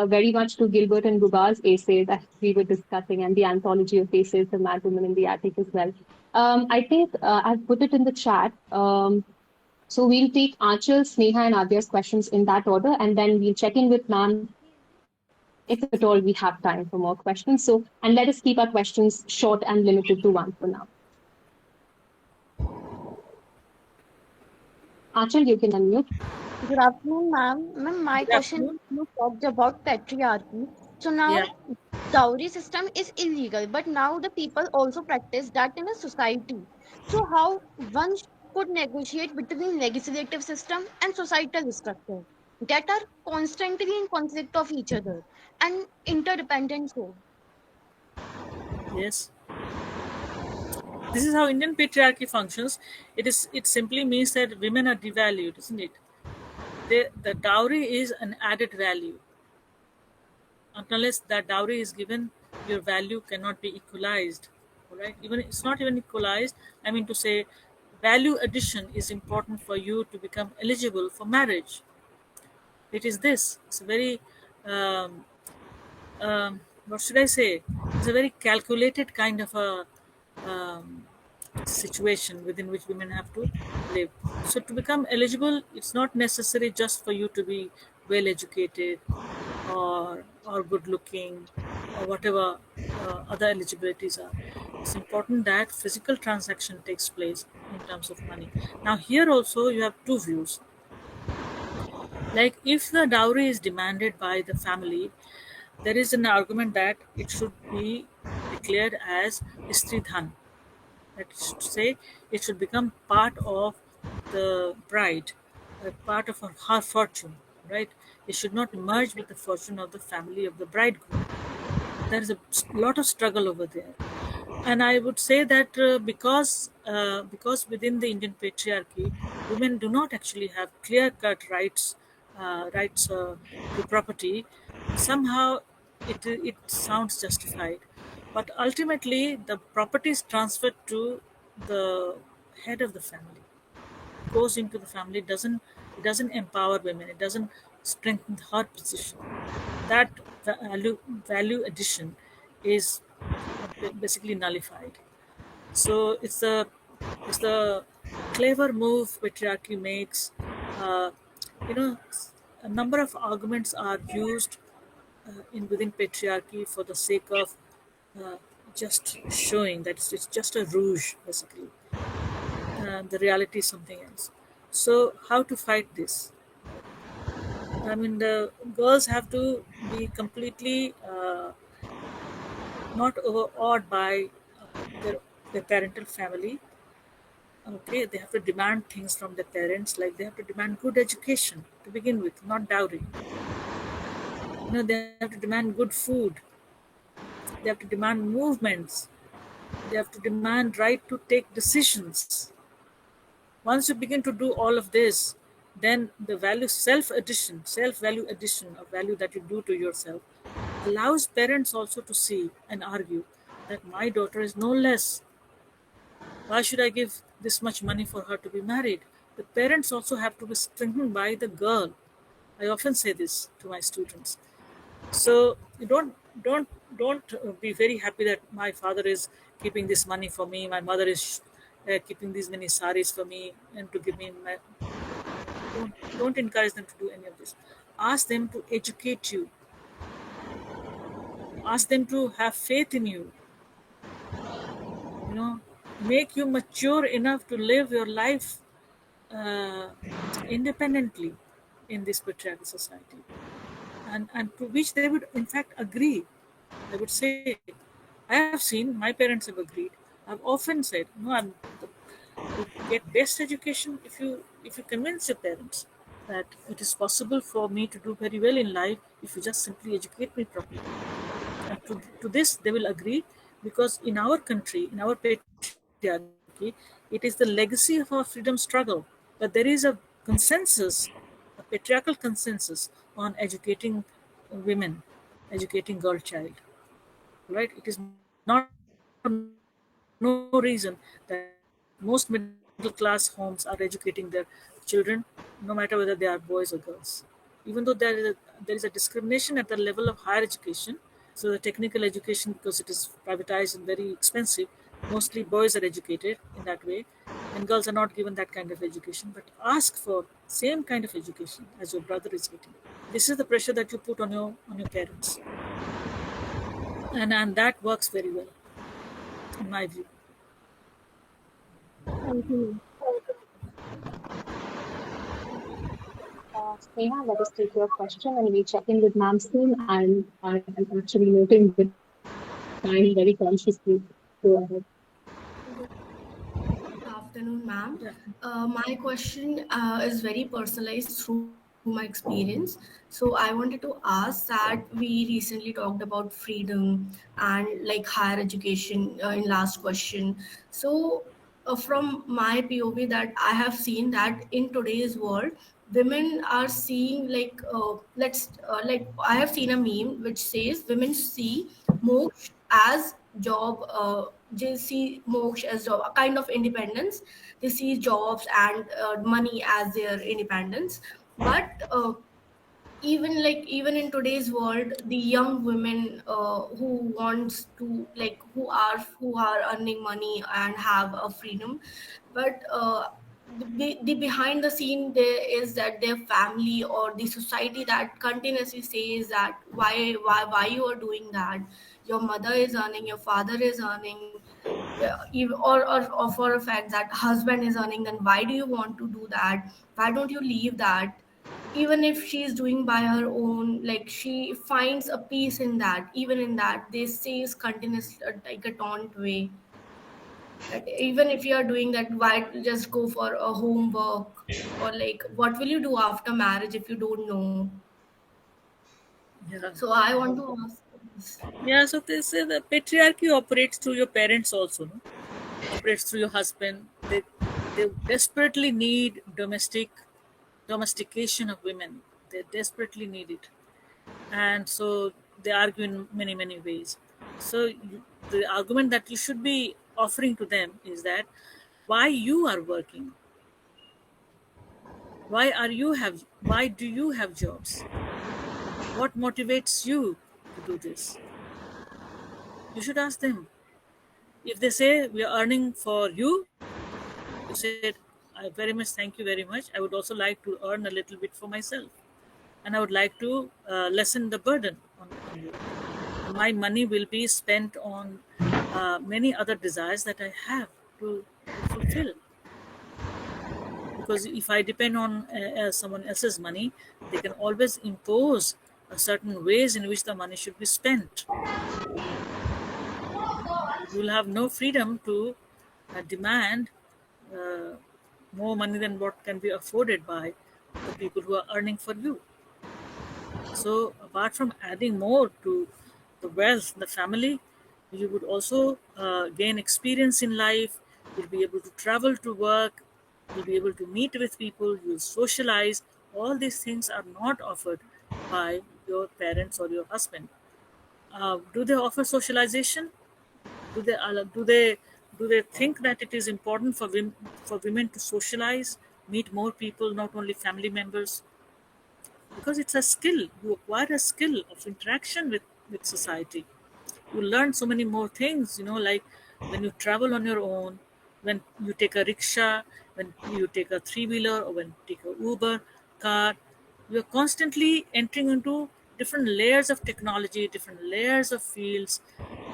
very much to Gilbert and Gubar's essay that we were discussing, and the anthology of essays, The Mad Woman in the Attic as well. I think I've put it in the chat. So we'll take Aanchal, Sneha, and Adya's questions in that order, and then we'll check in with ma'am if at all we have time for more questions. So, and let us keep our questions short and limited to one for now. Aanchal, you can unmute. Good afternoon, ma'am. Ma'am, my Good question afternoon. you talked about patriarchy. So now Yeah. dowry system is illegal, but now the people also practice that in a society. So how one could negotiate between legislative system and societal structure that are constantly in conflict of each other and interdependent so. Yes. This is how Indian patriarchy functions. It simply means that women are devalued, isn't it? The dowry is an added value. Unless that dowry is given, your value cannot be equalized. All right? Even it's not even equalized. I mean to say, value addition is important for you to become eligible for marriage. It is this. It's a very um, what should I say? It's a very calculated kind of a um, situation within which women have to live. So to become eligible, it's not necessary just for you to be well educated or good looking or whatever other eligibilities are. It's important that physical transaction takes place in terms of money. Now here also you have two views. Like if the dowry is demanded by the family, there is an argument that it should be declared as istridhan. That is to say, it should become part of the bride, a part of her fortune, right? It should not merge with the fortune of the family of the bridegroom. There is a lot of struggle over there, and I would say that because within the Indian patriarchy, women do not actually have clear-cut rights to property. Somehow, it sounds justified, but ultimately the property is transferred to the head of the family. It goes into the family. It doesn't empower women. It doesn't strengthen her position. That value addition is basically nullified. So it's the clever move patriarchy makes. Uh, you know, a number of arguments are used in within patriarchy for the sake of uh, just showing that it's just a rouge, basically. The reality is something else. So how to fight this? I mean, the girls have to be completely not overawed by their parental family. Okay, they have to demand things from their parents, like they have to demand good education to begin with, not dowry. They have to demand good food. They have to demand movements. They have to demand right to take decisions. Once you begin to do all of this, then the value self-value addition of value that you do to yourself allows parents also to see and argue that my daughter is no less. Why should I give this much money for her to be married? The parents also have to be strengthened by the girl. I often say this to my students. So you don't be very happy that my father is keeping this money for me, my mother is keeping these many saris for me and to give me my, don't encourage them to do any of this. Ask them to educate you. Ask them to have faith in you. Make you mature enough to live your life uh, independently in this patriarchal society, and to which they would in fact agree. I would say, I have seen my parents have agreed. I've often said, no, you get best education if you convince your parents that it is possible for me to do very well in life if you just simply educate me properly. And to this they will agree, because in our country, in our patriarchy, it is the legacy of our freedom struggle that there is a consensus, a patriarchal consensus on educating women, educating girl child. Right? It is not for no reason that most middle class homes are educating their children, no matter whether they are boys or girls. Even though there is a discrimination at the level of higher education, so the technical education, because it is privatized and very expensive, mostly boys are educated in that way, and girls are not given that kind of education. But ask for same kind of education as your brother is getting. This is the pressure that you put on your parents, and that works very well, in my view. Thank you. Sneha, let us take your question and we check in with ma'am soon. And I am actually noting the time very consciously. Go ahead. Good afternoon, ma'am. Yeah. My question is very personalized through my experience. So I wanted to ask that we recently talked about freedom and like higher education in last question. So from my POV that I have seen that in today's world, women are seeing like I have seen a meme which says women see moksha as job. They see moksha as job, a kind of independence. They see jobs and money as their independence. But even in today's world, the young women who wants to like who are earning money and have a freedom, but the behind the scene there is that their family or the society that continuously says that why you are doing that, your mother is earning, your father is earning, or for a fact that husband is earning, then why do you want to do that, why don't you leave that? Even if she's doing by her own, like she finds a peace in that, even in that they say is continuous, like a taunt way that even if you are doing that, why just go for a homework, or like what will you do after marriage if you don't know? Yeah. So I want to ask this. Yeah, so this the patriarchy operates through your parents also, no? Operates through your husband. They desperately need domestication of women. They desperately need it, and so they argue in many ways. So the argument that you should be offering to them is that why you are working, why do you have jobs, what motivates you to do this. You should ask them. If they say we are earning for you, you said, I very much thank you very much. I would also like to earn a little bit for myself. And I would like to lessen the burden on you. My money will be spent on many other desires that I have to fulfill. Because if I depend on someone else's money, they can always impose certain ways in which the money should be spent. You will have no freedom to demand uh, more money than what can be afforded by the people who are earning for you. So, apart from adding more to the wealth in the family, you would also gain experience in life. You'll be able to travel to work. You'll be able to meet with people. You'll socialize. All these things are not offered by your parents or your husband. Do they offer socialization? Do they do they think that it is important for women to socialize, meet more people, not only family members? Because it's a skill. You acquire a skill of interaction with society. You learn so many more things, like when you travel on your own, when you take a rickshaw, when you take a three-wheeler, or when you take a Uber car. You're constantly entering into different layers of technology, different layers of fields.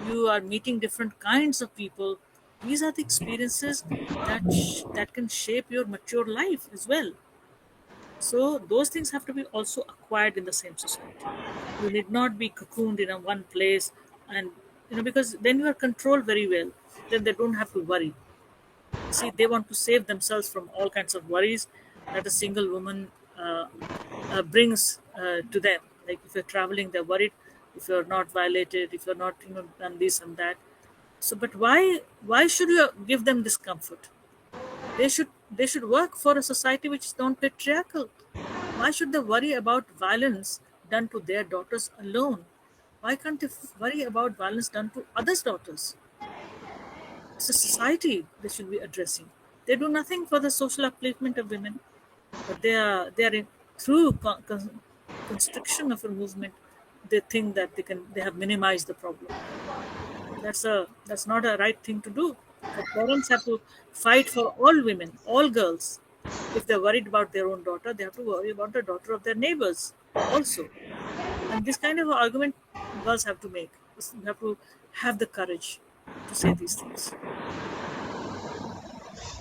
You are meeting different kinds of people. These are the experiences that can shape your mature life as well. So those things have to be also acquired in the same society. You need not be cocooned in a one place, and because then you are controlled very well. Then they don't have to worry. See, they want to save themselves from all kinds of worries that a single woman brings to them. Like if you're traveling, they're worried if you're not violated, if you're not done this and that. So, but why should you give them this comfort? They should work for a society which is non-patriarchal. Why should they worry about violence done to their daughters alone? Why can't they worry about violence done to others' daughters? It's a society they should be addressing. They do nothing for the social upliftment of women, but they are through constriction of a movement. They think that they have minimized the problem. That's not a right thing to do. The parents have to fight for all women, all girls. If they're worried about their own daughter, they have to worry about the daughter of their neighbors also. And this kind of argument girls have to make. You have to have the courage to say these things.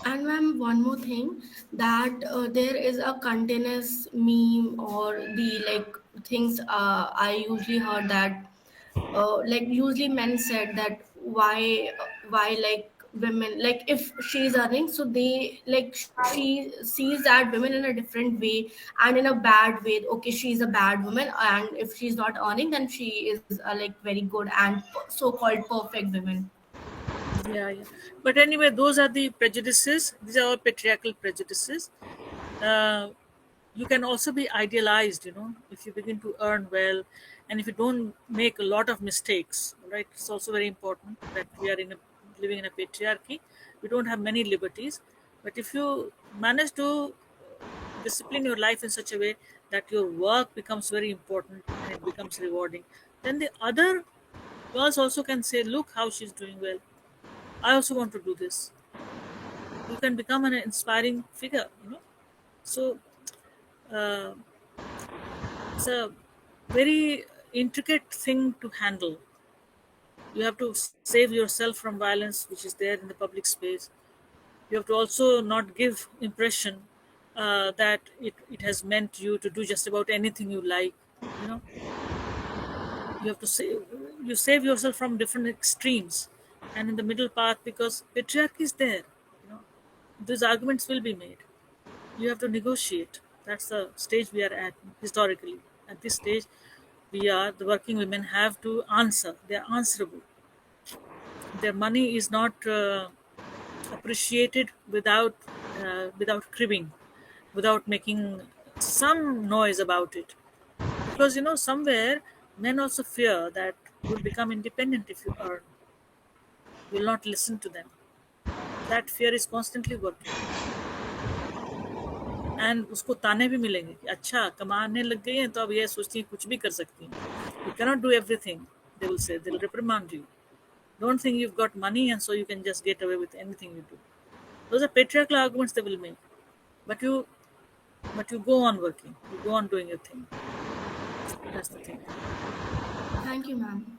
And ma'am, one more thing, that there is a continuous meme or the like things I usually heard that like usually men said that why like women, like if she's earning, so they like she sees that women in a different way and in a bad way. Okay, she's a bad woman, and if she's not earning, then she is like very good and so-called perfect women. Yeah. But anyway, those are the prejudices. These are all patriarchal prejudices. Uh, you can also be idealized, if you begin to earn well, and if you don't make a lot of mistakes. Right? It's also very important that we are living in a patriarchy. We don't have many liberties, but if you manage to discipline your life in such a way that your work becomes very important and it becomes rewarding, then the other girls also can say, "Look how she's doing well. I also want to do this." You can become an inspiring figure. So uh, it's a very intricate thing to handle. You have to save yourself from violence which is there in the public space. You have to also not give impression that it has meant you to do just about anything you like. You have to save yourself from different extremes and in the middle path, because patriarchy is there. These arguments will be made. You have to negotiate. That's the stage we are at historically. At this stage, the working women have to answer. They are answerable. Their money is not appreciated without cribbing, without making some noise about it. Because somewhere men also fear that you'll become independent if you earn. You'll not listen to them. That fear is constantly working. And उसको ताने भी मिलेंगे कि अच्छा कमाने लग गई हैं तो अब ये सोचती हैं कुछ भी कर सकती हैं. You cannot do everything. They will say, they will reprimand you. Don't think you've got money and so you can just get away with anything you do. Those are patriarchal arguments they will make. But you go on working. You go on doing your thing. That's the thing. Thank you, ma'am.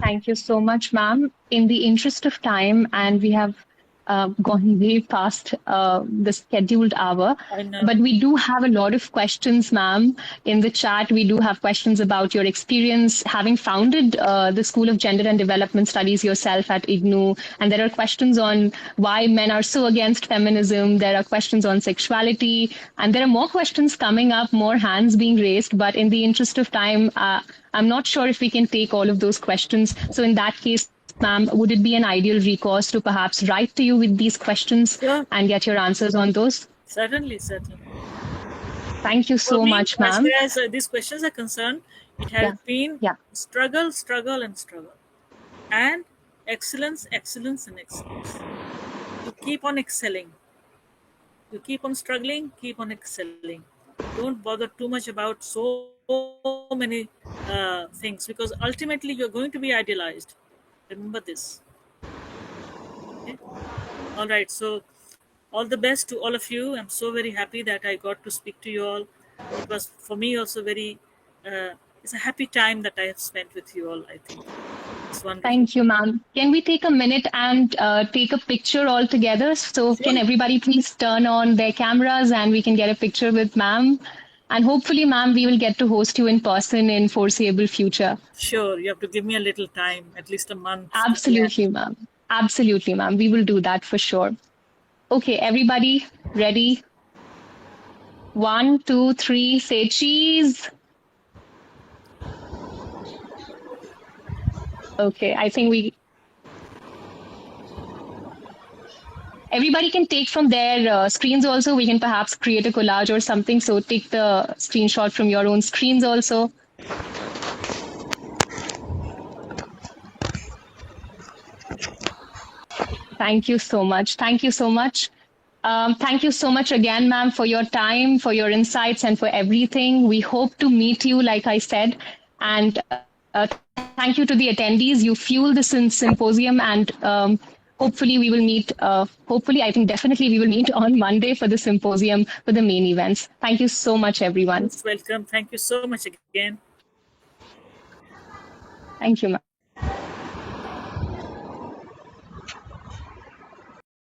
Thank you so much, ma'am. In the interest of time, and we have gone way past the scheduled hour. I know. But we do have a lot of questions, ma'am. In the chat, we do have questions about your experience having founded the School of Gender and Development Studies yourself at IGNOU. And there are questions on why men are so against feminism. There are questions on sexuality. And there are more questions coming up, more hands being raised. But in the interest of time, I'm not sure if we can take all of those questions. So in that case, ma'am, would it be an ideal recourse to perhaps write to you with these questions and get your answers on those? Certainly. Thank you so For me, much, ma'am. as far as these questions are concerned, it has been struggle, and struggle. And excellence, and excellence. You keep on excelling. You keep on struggling, keep on excelling. Don't bother too much about so many things, because ultimately you're going to be idealized. Remember this. Okay? All right. So all the best to all of you. I'm so very happy that I got to speak to you all. It was for me also very, it's a happy time that I have spent with you all, I think. It's wonderful. Thank you, ma'am. Can we take a minute and take a picture all together? So can everybody please turn on their cameras and we can get a picture with ma'am? And hopefully, ma'am, we will get to host you in person in foreseeable future. Sure. You have to give me a little time, at least a month. Absolutely, ma'am. Absolutely, ma'am. We will do that for sure. Okay, everybody, ready? 1, 2, 3, say cheese. Okay, I think everybody can take from their screens also. We can perhaps create a collage or something. So take the screenshot from your own screens also. Thank you so much. Thank you so much. Thank you so much again, ma'am, for your time, for your insights, and for everything. We hope to meet you, like I said. And thank you to the attendees. You fuel this symposium, and hopefully we will meet, I think definitely we will meet on Monday for the symposium for the main events. Thank you so much, everyone. Most welcome. Thank you so much again. Thank you, ma'am.